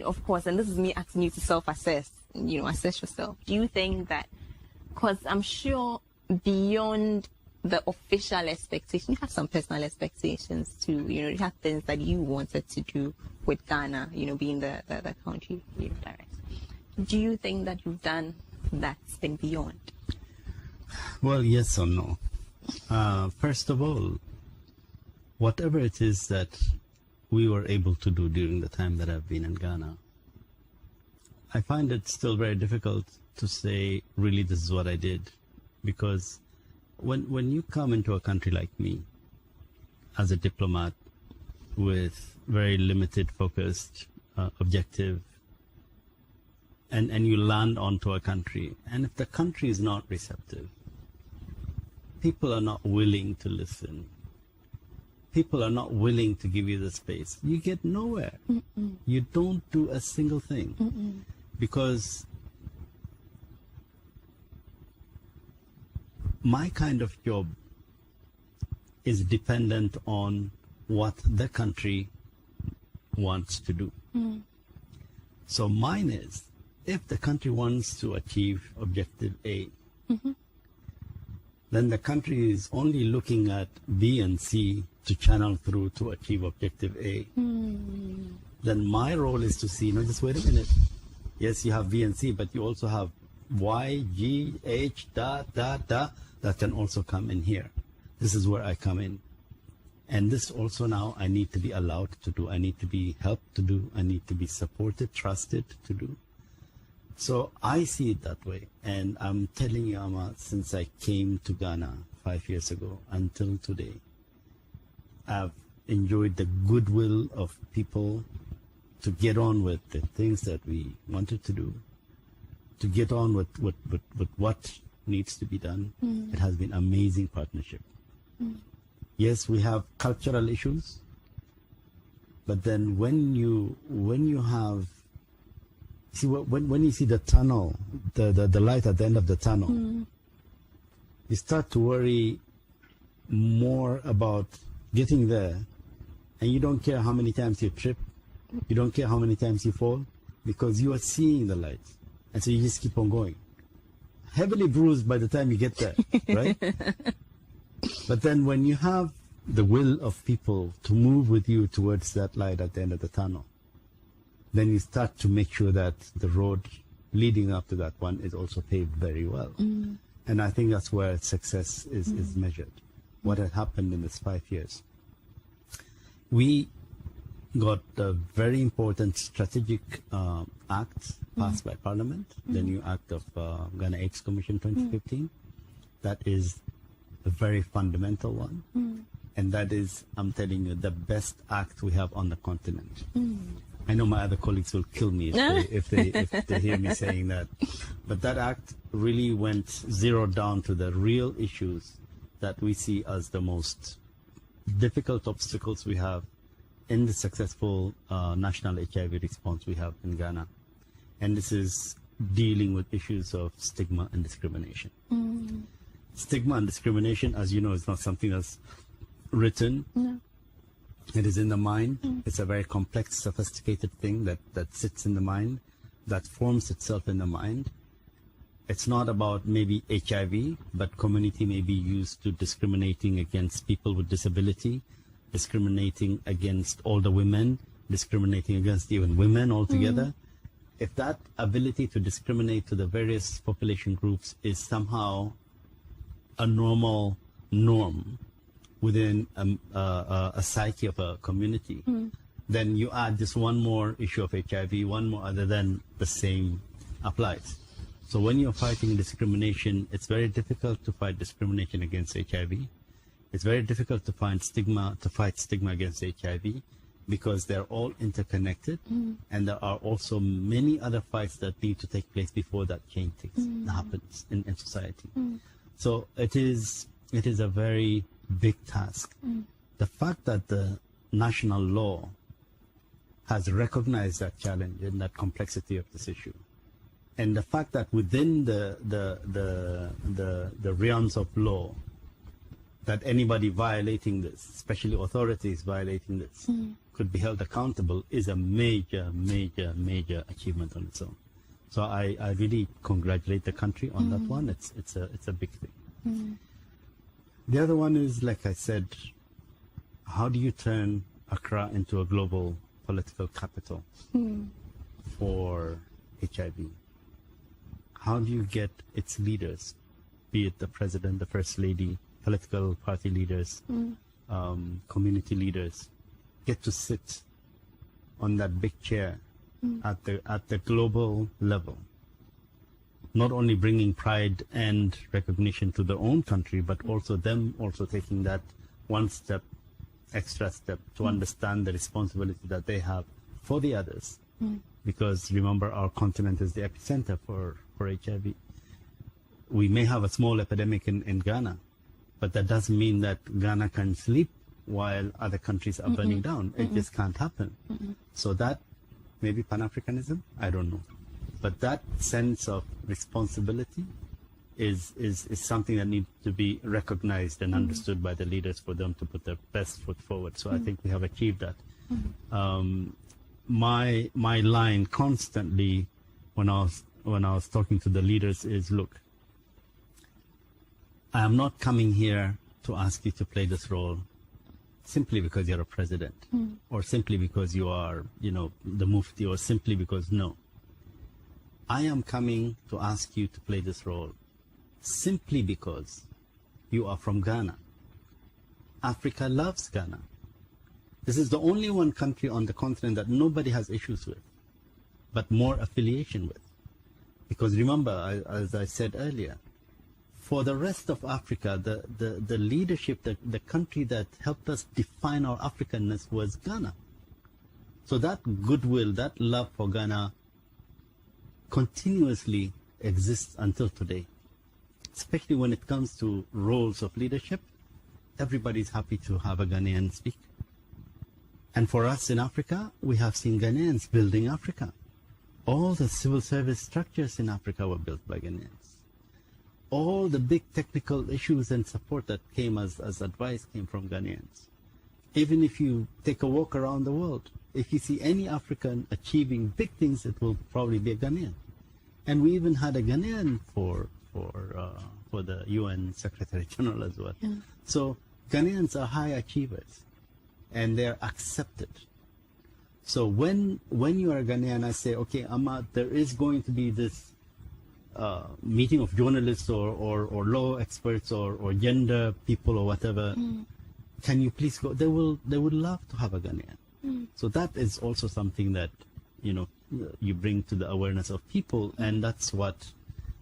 Speaker 1: of course, and this is me asking you to self-assess, assess yourself. Do you think that, because I'm sure beyond the official expectation, you have some personal expectations too, you have things that you wanted to do with Ghana, being the country direct. Do you think that you've done that thing beyond?
Speaker 2: Well, yes or no. First of all, whatever it is that we were able to do during the time that I've been in Ghana, I find it still very difficult to say, really, this is what I did. Because when you come into a country like me, as a diplomat, with very limited, focused, objective, and you land onto a country, and if the country is not receptive, people are not willing to listen, people are not willing to give you the space, you get nowhere. Mm-mm. You don't do a single thing. Mm-mm. Because my kind of job is dependent on what the country wants to do. Mm. So mine is, if the country wants to achieve objective A, mm-hmm. then the country is only looking at B and C to channel through to achieve objective A. Mm. Then my role is to see, just wait a minute. Yes, you have B and C, but you also have Y, G, H, that can also come in here. This is where I come in. And this also now I need to be allowed to do. I need to be helped to do. I need to be supported, trusted to do. So I see it that way. And I'm telling you, Ama, since I came to Ghana 5 years ago until today, I've enjoyed the goodwill of people to get on with the things that we wanted to do, to get on with what needs to be done. Mm. It has been amazing partnership. Mm. Yes, we have cultural issues, but then when you have, see, when you see the tunnel, the light at the end of the tunnel, you start to worry more about getting there, and you don't care how many times you trip, you don't care how many times you fall, because you are seeing the light. And so you just keep on going. Heavily bruised by the time you get there, right? But then when you have the will of people to move with you towards that light at the end of the tunnel, then you start to make sure that the road leading up to that one is also paved very well. And I think that's where success is measured. What had happened in this 5 years. We got a very important strategic act passed by Parliament, the new Act of Ghana AIDS Commission 2015. That is a very fundamental one. And that is, I'm telling you, the best act we have on the continent. I know my other colleagues will kill me if they hear me saying that. But that act really went zeroed down to the real issues that we see as the most difficult obstacles we have in the successful national HIV response we have in Ghana. And this is dealing with issues of stigma and discrimination. Stigma and discrimination, as you know, is not something that's written.
Speaker 1: No.
Speaker 2: It is in the mind. It's a very complex, sophisticated thing that sits in the mind, that forms itself in the mind. It's not about maybe HIV, but community may be used to discriminating against people with disability, discriminating against older women, discriminating against even women altogether. If that ability to discriminate to the various population groups is somehow a normal norm within a psyche of a community, then you add this one more issue of HIV, one more other, than the same applies. So when you're fighting discrimination, it's very difficult to fight discrimination against HIV. It's very difficult to fight stigma against HIV, because they're all interconnected, and there are also many other fights that need to take place before that change happens in society. So it is a very big task. The fact that the national law has recognized that challenge and that complexity of this issue, and the fact that within the realms of law, that anybody violating this, especially authorities violating this, could be held accountable, is a major, major, major achievement on its own. So I really congratulate the country on that one. It's a big thing. The other one is, like I said, how do you turn Accra into a global political capital for HIV? How do you get its leaders, be it the president, the first lady, political party leaders, community leaders, get to sit on that big chair at the global level, not only bringing pride and recognition to their own country, but also them also taking that one step, extra step, to understand the responsibility that they have for the others. Because remember, our continent is the epicenter for HIV. We may have a small epidemic in Ghana, but that doesn't mean that Ghana can sleep while other countries are burning down. It just can't happen. So that, maybe Pan-Africanism, I don't know. But that sense of responsibility is something that needs to be recognized and understood by the leaders for them to put their best foot forward. So I think we have achieved that. My line constantly when I was talking to the leaders is, look, I am not coming here to ask you to play this role simply because you're a president, or simply because you are, the mufti, or simply because, no. I am coming to ask you to play this role simply because you are from Ghana. Africa loves Ghana. This is the only one country on the continent that nobody has issues with, but more affiliation with. Because remember, as I said earlier, for the rest of Africa, the leadership, the country that helped us define our Africanness was Ghana. So that goodwill, that love for Ghana continuously exists until today. Especially when it comes to roles of leadership, everybody's happy to have a Ghanaian speak. And for us in Africa, we have seen Ghanaians building Africa. All the civil service structures in Africa were built by Ghanaians. All the big technical issues and support that came as advice came from Ghanaians. Even if you take a walk around the world, if you see any African achieving big things, it will probably be a Ghanaian. And we even had a Ghanaian for the UN Secretary General as well.
Speaker 1: Yeah.
Speaker 2: So Ghanaians are high achievers, and they're accepted. So when you are a Ghanaian, I say, okay, Ama, there is going to be this meeting of journalists or law experts or gender people or whatever. Can you please go? They would love to have a Ghanaian. So that is also something that you bring to the awareness of people, and that's what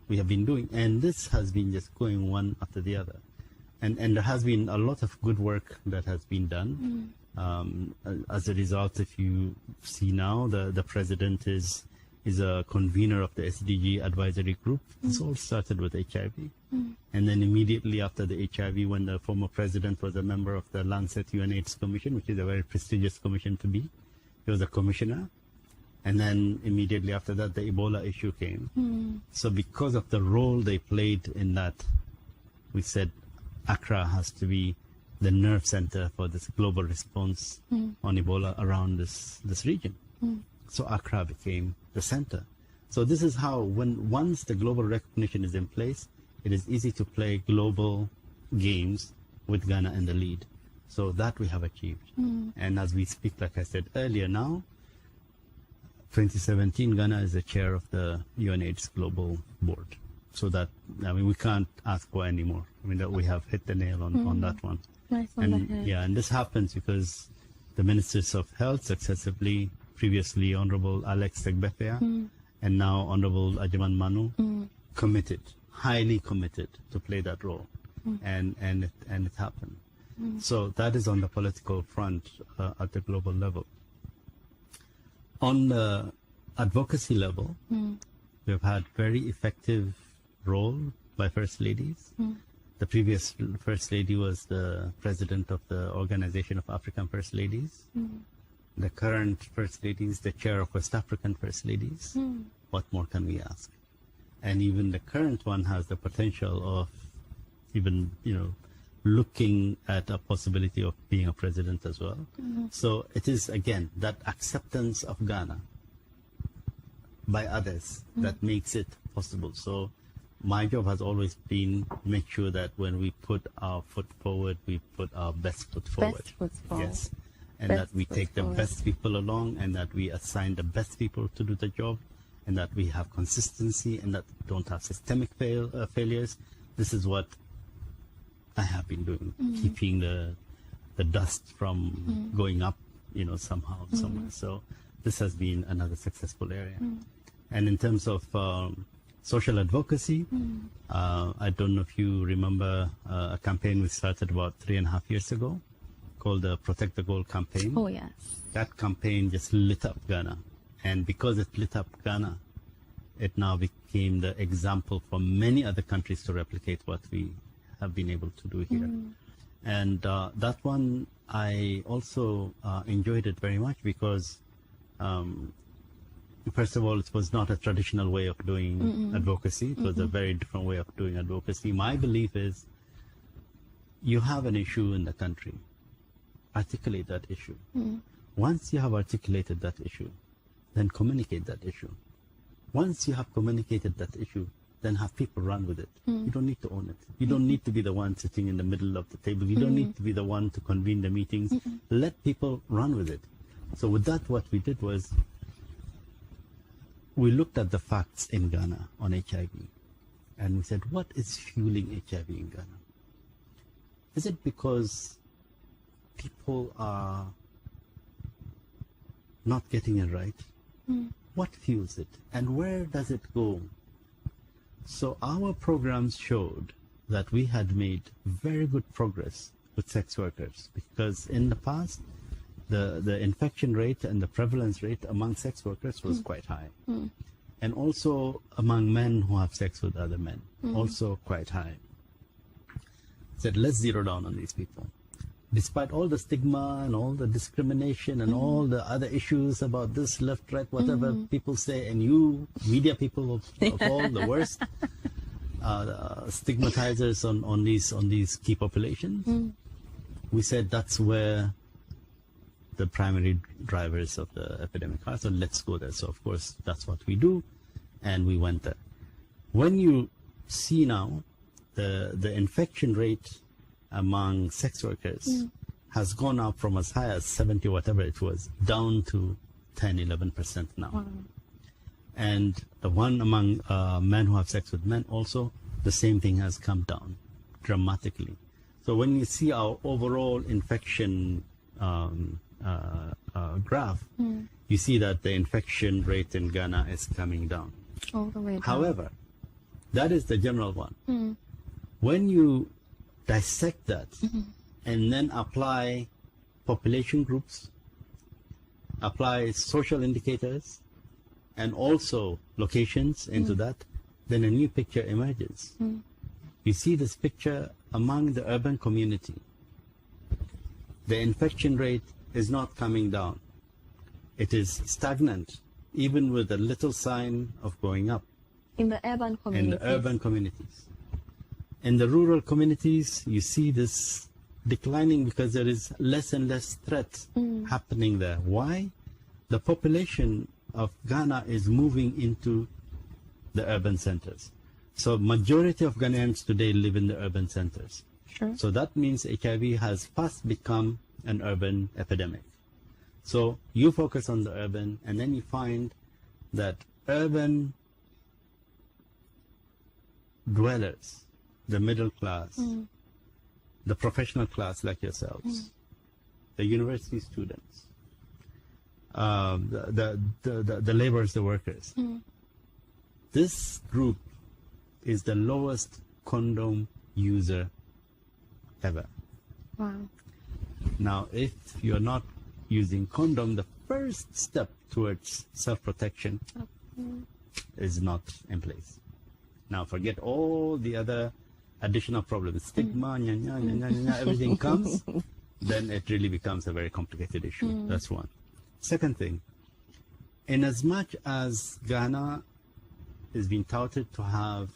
Speaker 2: we have been doing. And this has been just going one after the other, and there has been a lot of good work that has been done. As a result, if you see now, the president is a convener of the SDG advisory group. This all started with HIV. And then immediately after the HIV, when the former president was a member of the Lancet UNAIDS Commission, which is a very prestigious commission to be, he was a commissioner. And then immediately after that, the Ebola issue came. So because of the role they played in that, we said Accra has to be the nerve center for this global response on Ebola around this region. So Accra became the center. So this is how, once the global recognition is in place, it is easy to play global games with Ghana in the lead. So that we have achieved. And as we speak, like I said earlier now, 2017, Ghana is the chair of the UNAIDS Global Board. So that, we can't ask for any more. That we have hit the nail on that one.
Speaker 1: Nice on the head.
Speaker 2: Yeah, and this happens because the ministers of health successively, previously Honorable Alex Segbefea and now Honorable Ajaman Manu, committed, highly committed to play that role, and it happened. So that is on the political front at the global level. On the advocacy level, we've had very effective role by First Ladies. The previous First Lady was the president of the Organization of African First Ladies. The current First Lady is the chair of West African First Ladies. What more can we ask? And even the current one has the potential of even, looking at a possibility of being a president as well. So it is, again, that acceptance of Ghana by others that makes it possible. So my job has always been make sure that when we put our foot forward, we put our best foot forward.
Speaker 1: Best foot forward.
Speaker 2: Yes. And
Speaker 1: Best
Speaker 2: that we
Speaker 1: foot
Speaker 2: take the
Speaker 1: forward.
Speaker 2: best people along, and that we assign the best people to do the job, and that we have consistency, and that we don't have systemic failures. This is what I have been doing, keeping the dust from going up, somehow, somewhere. So this has been another successful area. And in terms of social advocacy, I don't know if you remember a campaign we started about 3.5 years ago called the Protect the Gold campaign.
Speaker 1: Oh, yes.
Speaker 2: That campaign just lit up Ghana. And because it lit up Ghana, it now became the example for many other countries to replicate what we have been able to do here. And that one, I also enjoyed it very much because first of all, it was not a traditional way of doing advocacy. It was a very different way of doing advocacy. My belief is you have an issue in the country, articulate that issue. Once you have articulated that issue, then communicate that issue. Once you have communicated that issue, then have people run with it. You don't need to own it. You don't need to be the one sitting in the middle of the table. You don't need to be the one to convene the meetings. Let people run with it. So with that, what we did was we looked at the facts in Ghana on HIV, and we said, what is fueling HIV in Ghana? Is it because people are not getting it right? What fuels it, and where does it go? So our programs showed that we had made very good progress with sex workers, because in the past, the infection rate and the prevalence rate among sex workers was quite high. And also among men who have sex with other men, also quite high. Said, let's zero down on these people. Despite all the stigma and all the discrimination and all the other issues about this, left, right, whatever people say, and you, media people of all, the worst, stigmatizers on these key populations, we said that's where the primary drivers of the epidemic are. So let's go there. So of course, that's what we do. And we went there. When you see now the infection rate among sex workers has gone up from as high as 70, whatever it was, down to 10, 11% now.
Speaker 1: Wow.
Speaker 2: And the one among men who have sex with men also, the same thing has come down dramatically. So when you see our overall infection graph, you see that the infection rate in Ghana is coming down.
Speaker 1: All the way down.
Speaker 2: However, that is the general one. When you dissect that and then apply population groups, apply social indicators, and also locations into that, then a new picture emerges. You see this picture among the urban community. The infection rate is not coming down. It is stagnant, even with a little sign of going up.
Speaker 1: In the urban communities.
Speaker 2: In the urban communities. In the rural communities, you see this declining because there is less and less threat happening there. Why? The population of Ghana is moving into the urban centers. So majority of Ghanaians today live in the urban centers.
Speaker 1: Sure.
Speaker 2: So that means HIV has fast become an urban epidemic. So you focus on the urban, and then you find that urban dwellers, the middle class, the professional class like yourselves, the university students, the laborers, the workers. This group is the lowest condom user ever.
Speaker 1: Wow.
Speaker 2: Now, if you're not using condom, the first step towards self-protection is not in place. Now, forget all the other additional problems. Stigma, everything comes, then it really becomes a very complicated issue. That's one. Second thing, in as much as Ghana is being touted to have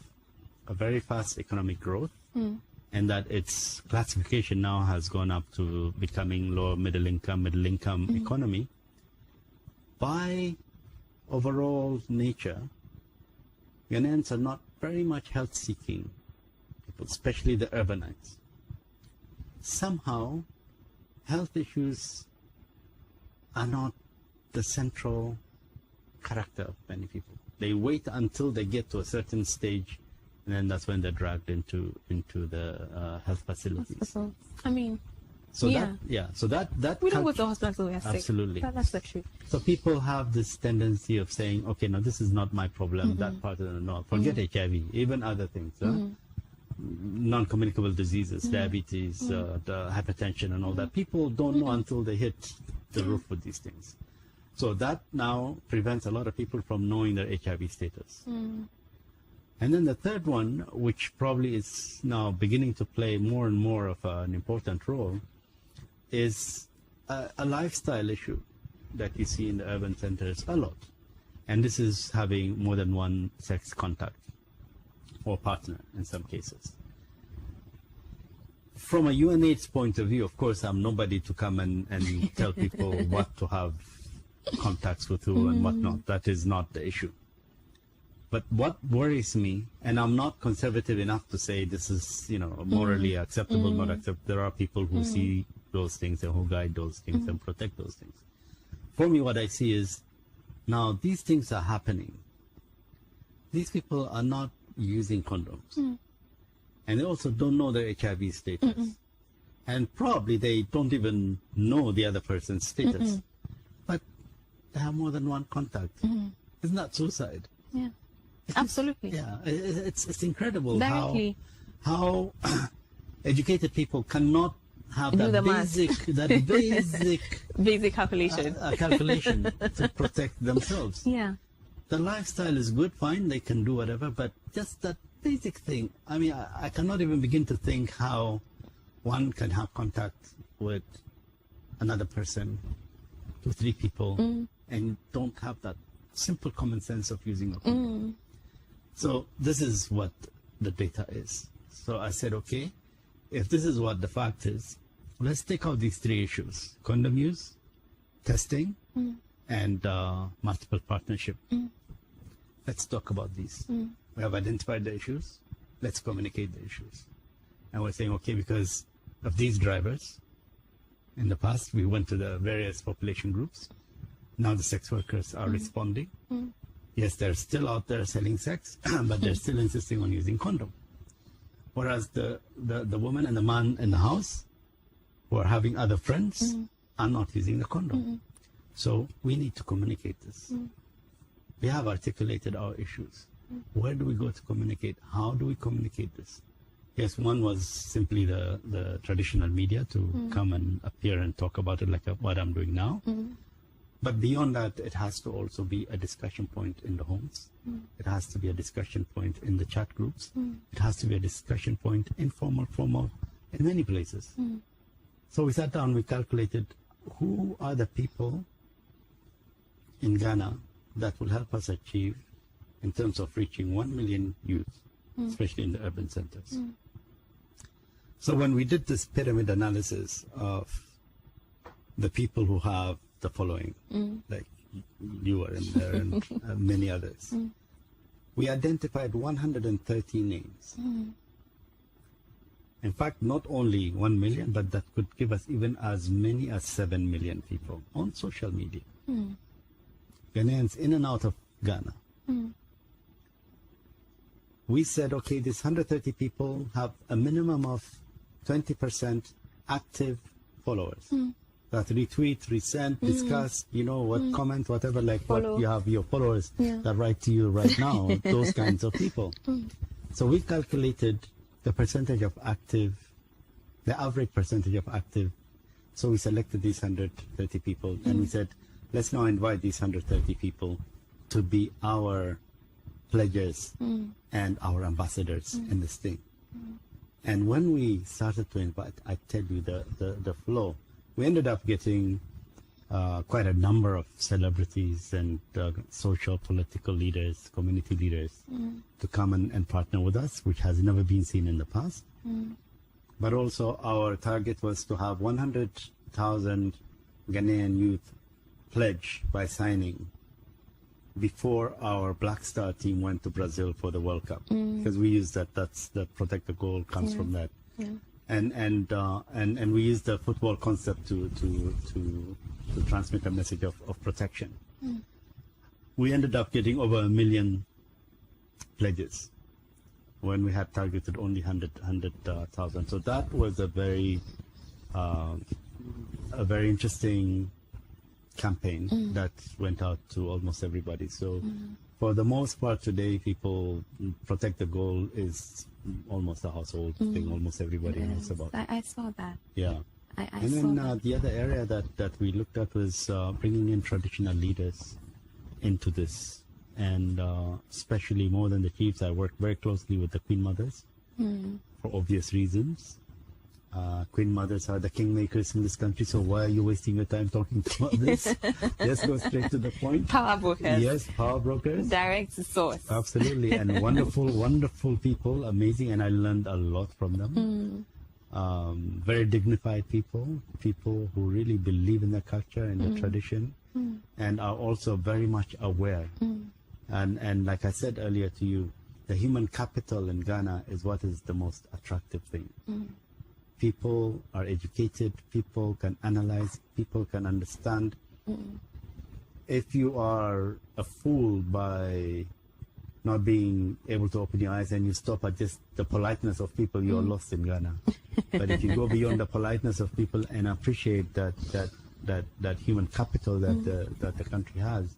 Speaker 2: a very fast economic growth, and that its classification now has gone up to becoming lower middle income economy, by overall nature, Ghanaians are not very much health-seeking people, especially the urbanites. Somehow, health issues are not the central character of many people. They wait until they get to a certain stage, and then that's when they're dragged into the health facilities.
Speaker 1: Hospital. I mean,
Speaker 2: So
Speaker 1: yeah.
Speaker 2: So that
Speaker 1: We don't go to the hospital until we are sick.
Speaker 2: Absolutely.
Speaker 1: That's the truth.
Speaker 2: So people have this tendency of saying, okay, no, this is not my problem. That part of the no, forget HIV, even other things, non-communicable diseases, diabetes, the hypertension, and all that. People don't know until they hit the roof with these things. So that now prevents a lot of people from knowing their HIV status. And then the third one, which probably is now beginning to play more and more of an important role, is a lifestyle issue that you see in the urban centers a lot. And this is having more than one sex contact or partner in some cases. From a UNAIDS point of view, of course, I'm nobody to come and tell people what to have contacts with who and what not. That is not the issue. But what worries me, and I'm not conservative enough to say this is, morally acceptable, not acceptable. There are people who see those things and who guide those things and protect those things. For me, what I see is, now these things are happening. These people are not using condoms. And they also don't know their HIV status. And probably they don't even know the other person's status. But they have more than one contact. Isn't that suicide?
Speaker 1: Yeah. Absolutely.
Speaker 2: Yeah, it's incredible
Speaker 1: Directly.
Speaker 2: how educated people cannot have
Speaker 1: Do the
Speaker 2: that
Speaker 1: math.
Speaker 2: basic
Speaker 1: calculation.
Speaker 2: calculation to protect themselves.
Speaker 1: Yeah.
Speaker 2: The lifestyle is good, fine, they can do whatever, but just that basic thing. I mean, I cannot even begin to think how one can have contact with another person, 2, 3 people, and don't have that simple common sense of using a condom. So this is what the data is. So I said, okay, if this is what the fact is, let's take out these 3 issues: condom use, testing, and multiple partnership. Let's talk about these. We have identified the issues. Let's communicate the issues. And we're saying, okay, because of these drivers, in the past, we went to the various population groups. Now the sex workers are responding. Yes, they're still out there selling sex, but they're still insisting on using condom. Whereas the woman and the man in the house who are having other friends are not using the condom. So we need to communicate this. We have articulated our issues. Where do we go to communicate? How do we communicate this? Yes, one was simply the traditional media to come and appear and talk about it like what I'm doing now. But beyond that, it has to also be a discussion point in the homes. It has to be a discussion point in the chat groups. It has to be a discussion point, informal, formal, in many places. So we sat down, we calculated who are the people in Ghana that will help us achieve in terms of reaching 1 million youth, especially in the urban centers. So when we did this pyramid analysis of the people who have the following, like you are in there and many others, we identified 130 names. In fact, not only 1 million, but that could give us even as many as 7 million people on social media. Ghanaians in and out of Ghana. We said, okay, these 130 people have a minimum of 20% active followers. That retweet, resend, discuss, what comment, whatever, like
Speaker 1: Follow.
Speaker 2: what you have your followers that write to you right now, those kinds of people. So we calculated the percentage of active, the average percentage of active. So we selected these 130 people and we said, let's now invite these 130 people to be our pledges and our ambassadors in this thing. And when we started to invite, I tell you the flow, we ended up getting quite a number of celebrities and social, political leaders, community leaders to come and partner with us, which has never been seen in the past. But also our target was to have 100,000 Ghanaian youth pledge by signing before our Black Star team went to Brazil for the World Cup, because we use that's the Protect the Goal comes from that. And we use the football concept to transmit a message of protection. We ended up getting over 1 million pledges when we had targeted only 100,000. So that was a very interesting campaign that went out to almost everybody. So for the most part today, people Protect the Goal is almost a household thing. Almost everybody knows about it.
Speaker 1: I saw that.
Speaker 2: Yeah.
Speaker 1: I
Speaker 2: And
Speaker 1: saw
Speaker 2: then
Speaker 1: that.
Speaker 2: the other area that we looked at was bringing in traditional leaders into this. And especially more than the chiefs, I work very closely with the Queen Mothers for obvious reasons. Queen Mothers are the kingmakers in this country, so why are you wasting your time talking about this? Let's go straight to the point.
Speaker 1: Power brokers.
Speaker 2: Yes, power brokers.
Speaker 1: Direct to source.
Speaker 2: Absolutely, and wonderful, wonderful people, amazing, and I learned a lot from them. Very dignified people who really believe in the culture and the tradition, and are also very much aware. And like I said earlier to you, the human capital in Ghana is what is the most attractive thing. People are educated, people can analyze, people can understand. If you are a fool by not being able to open your eyes and you stop at just the politeness of people, you're lost in Ghana. But if you go beyond the politeness of people and appreciate that human capital that the country has,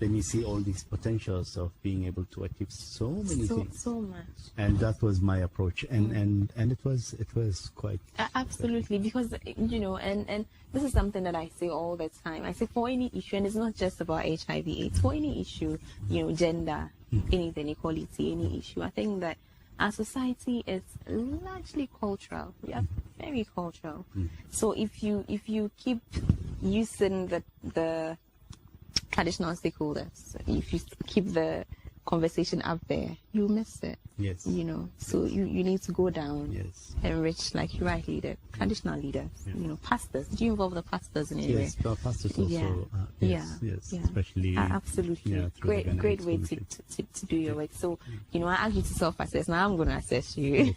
Speaker 2: then you see all these potentials of being able to achieve so many things.
Speaker 1: So much.
Speaker 2: And that was my approach, and it was quite
Speaker 1: Absolutely, because and this is something that I say all the time. I say for any issue, and it's not just about HIV/AIDS. For any issue, gender, anything, equality, any issue. I think that our society is largely cultural. We are very cultural. So if you keep using the traditional stakeholders, if you keep the conversation up there, you miss it.
Speaker 2: Yes.
Speaker 1: You know, so you need to go down,
Speaker 2: Yes.
Speaker 1: enrich, like you rightly did, traditional leaders, you know, pastors. Did you involve the pastors in any way?
Speaker 2: Yes, our pastors also.
Speaker 1: Yeah.
Speaker 2: Yes,
Speaker 1: Yeah.
Speaker 2: yes,
Speaker 1: Yeah.
Speaker 2: Especially.
Speaker 1: Absolutely.
Speaker 2: Yeah, through the
Speaker 1: Great
Speaker 2: Ghanaian
Speaker 1: way
Speaker 2: Commission.
Speaker 1: to do your work. So, you know, I asked you to self-assess. Now I'm going to assess you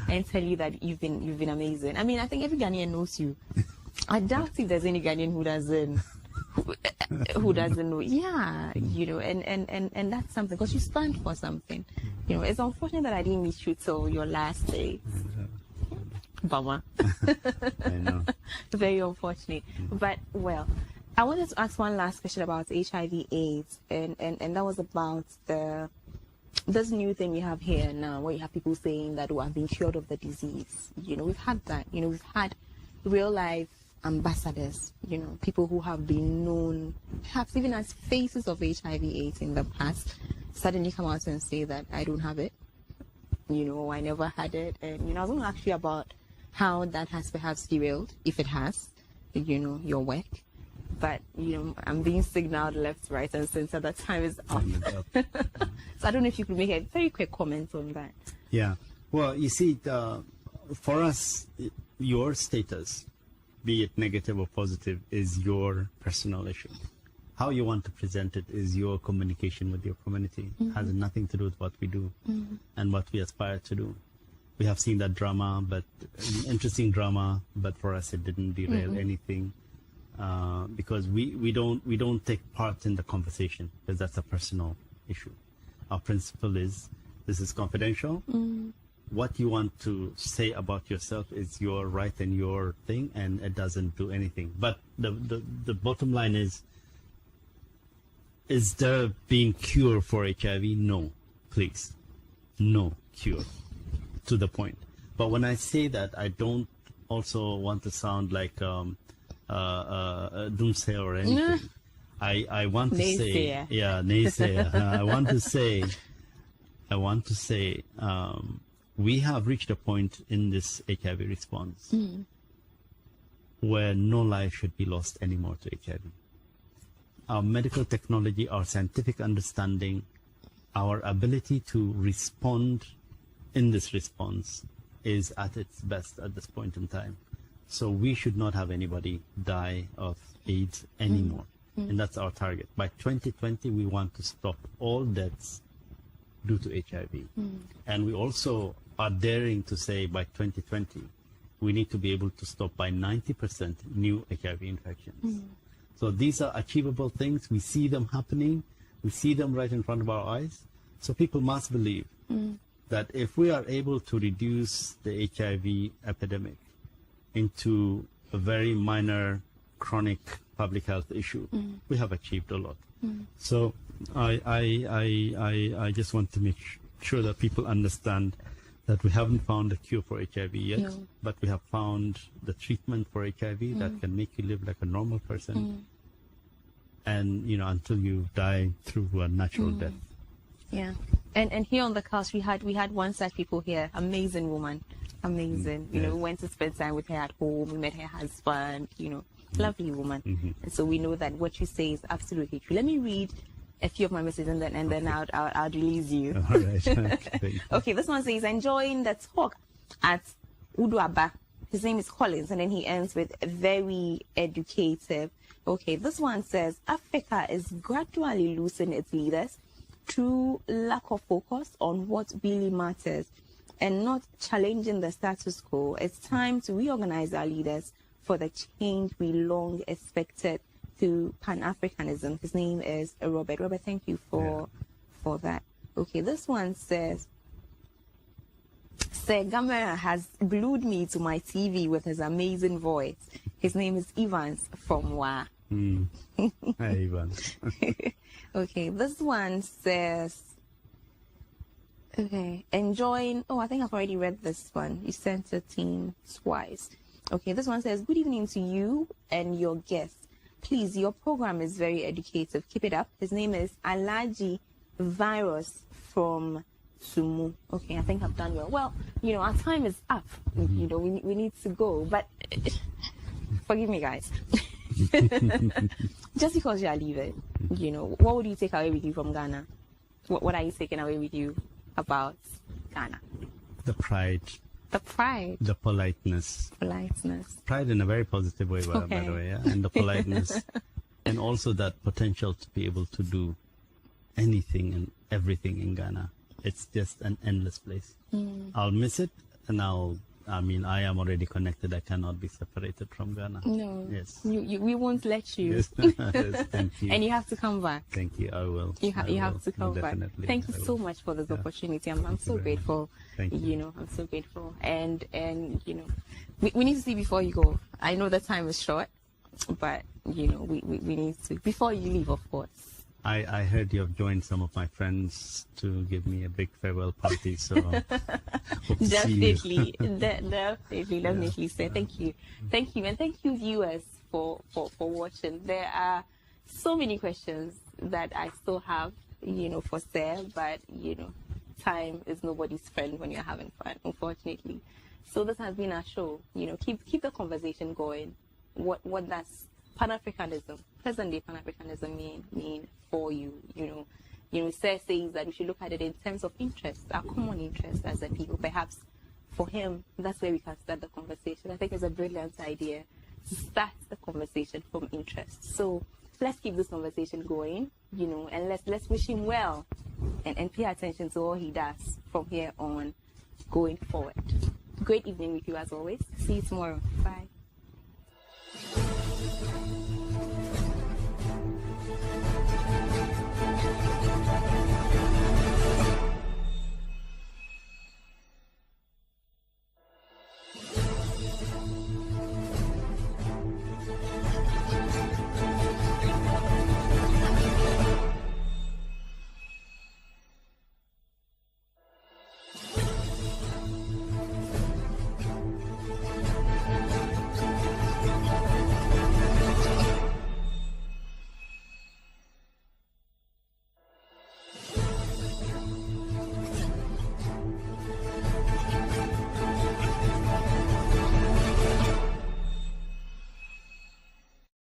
Speaker 1: and tell you that you've been amazing. I mean, I think every Ghanaian knows you. I doubt if there's any Ghanaian who doesn't know. Yeah, you know, and that's something, because you stand for something. You know, it's unfortunate that I didn't meet you till your last day. Bummer.
Speaker 2: I know.
Speaker 1: Very unfortunate. But, well, I wanted to ask one last question about HIV/AIDS, and that was about this new thing we have here now, where you have people saying that we have been cured of the disease. You know, we've had that. You know, we've had real life ambassadors, you know, people who have been known perhaps even as faces of HIV/AIDS in the past, suddenly come out and say that I don't have it, you know, I never had it. And, you know, I was going to ask you about how that has perhaps derailed, if it has, you know, your work. But, you know, I'm being signaled left, right, and center that time is up. So I don't know if you could make a very quick comment on that.
Speaker 2: Yeah. Well, you see, for us, your status, be it negative or positive, is your personal issue. How you want to present it is your communication with your community. Has nothing to do with what we do and what we aspire to do. We have seen that drama, but interesting drama, but for us it didn't derail anything, because we don't take part in the conversation, because that's a personal issue. Our principle is, this is confidential. What you want to say about yourself is your right and your thing, and it doesn't do anything. But the bottom line is there being cure for HIV? No, please. No cure, to the point. But when I say that, I don't also want to sound like a doomsayer or anything. I want to say, yeah, naysayer. I want to say, we have reached a point in this HIV response where no life should be lost anymore to HIV. Our medical technology, our scientific understanding, our ability to respond in this response is at its best at this point in time. So we should not have anybody die of AIDS anymore. And that's our target. By 2020, we want to stop all deaths due to HIV. And we also are daring to say by 2020, we need to be able to stop by 90% new HIV infections. So these are achievable things. We see them happening. We see them right in front of our eyes. So people must believe that if we are able to reduce the HIV epidemic into a very minor chronic public health issue, we have achieved a lot. So I just want to make sure that people understand that we haven't found a cure for HIV yet, but we have found the treatment for HIV that can make you live like a normal person, and you know, until you die through a natural death.
Speaker 1: Yeah, and here on the couch we had one such people here, amazing woman, amazing. You know, we went to spend time with her at home. We met her husband. You know, lovely woman. And so we know that what you say is absolutely true. Let me read a few of my messages and then I'll release you.
Speaker 2: All right.
Speaker 1: Okay, this one says, enjoying the talk at Uduaba. His name is Collins, and then he ends with very educative. Okay, this one says, Africa is gradually losing its leaders through lack of focus on what really matters and not challenging the status quo. It's time to reorganize our leaders for the change we long expected through Pan-Africanism. His name is Robert. Robert, thank you for that. Okay, this one says, Sir Gimay has glued me to my TV with his amazing voice. His name is Evans from Wa.
Speaker 2: Hi, Evans.
Speaker 1: Okay, this one says, okay, enjoying, I think I've already read this one. You sent it in twice. Okay, this one says, good evening to you and your guests. Please, your program is very educative. Keep it up. His name is Alaji Virus from Sumu. Okay, I think I've done well. Well, you know, our time is up. You know, we need to go. But forgive me, guys. Just because you are leaving, you know, what would you take away with you from Ghana? What are you taking away with you about Ghana?
Speaker 2: The pride,
Speaker 1: The pride,
Speaker 2: the politeness. Pride in a very positive way, by the way, yeah? And the politeness. And also that potential to be able to do anything and everything in Ghana. It's just an endless place. I'll miss it, and I am already connected. I cannot be separated from Ghana.
Speaker 1: No.
Speaker 2: Yes.
Speaker 1: We won't let you.
Speaker 2: Yes. Yes, thank you.
Speaker 1: And you have to come back.
Speaker 2: Thank you. I will.
Speaker 1: You have to come back.
Speaker 2: Definitely.
Speaker 1: Thank you so much for this opportunity. I'm so grateful.
Speaker 2: Thank you.
Speaker 1: I'm so grateful. And we need to see before you go. I know the time is short, but we need to, before you leave, of course.
Speaker 2: I heard you have joined some of my friends to give me a big farewell party, so hope to see you.
Speaker 1: Definitely. So thank you, and thank you, viewers, for watching. There are so many questions that I still have, for Sir, but time is nobody's friend when you're having fun, unfortunately. So this has been our show. Keep the conversation going. What does Pan-Africanism, present-day Pan-Africanism mean for you? Sir says that we should look at it in terms of interest, our common interest as a people. Perhaps for him, that's where we can start the conversation. I think it's a brilliant idea to start the conversation from interest. So let's keep this conversation going, and let's wish him well and pay attention to all he does from here on going forward. Great evening with you as always. See you tomorrow. Bye.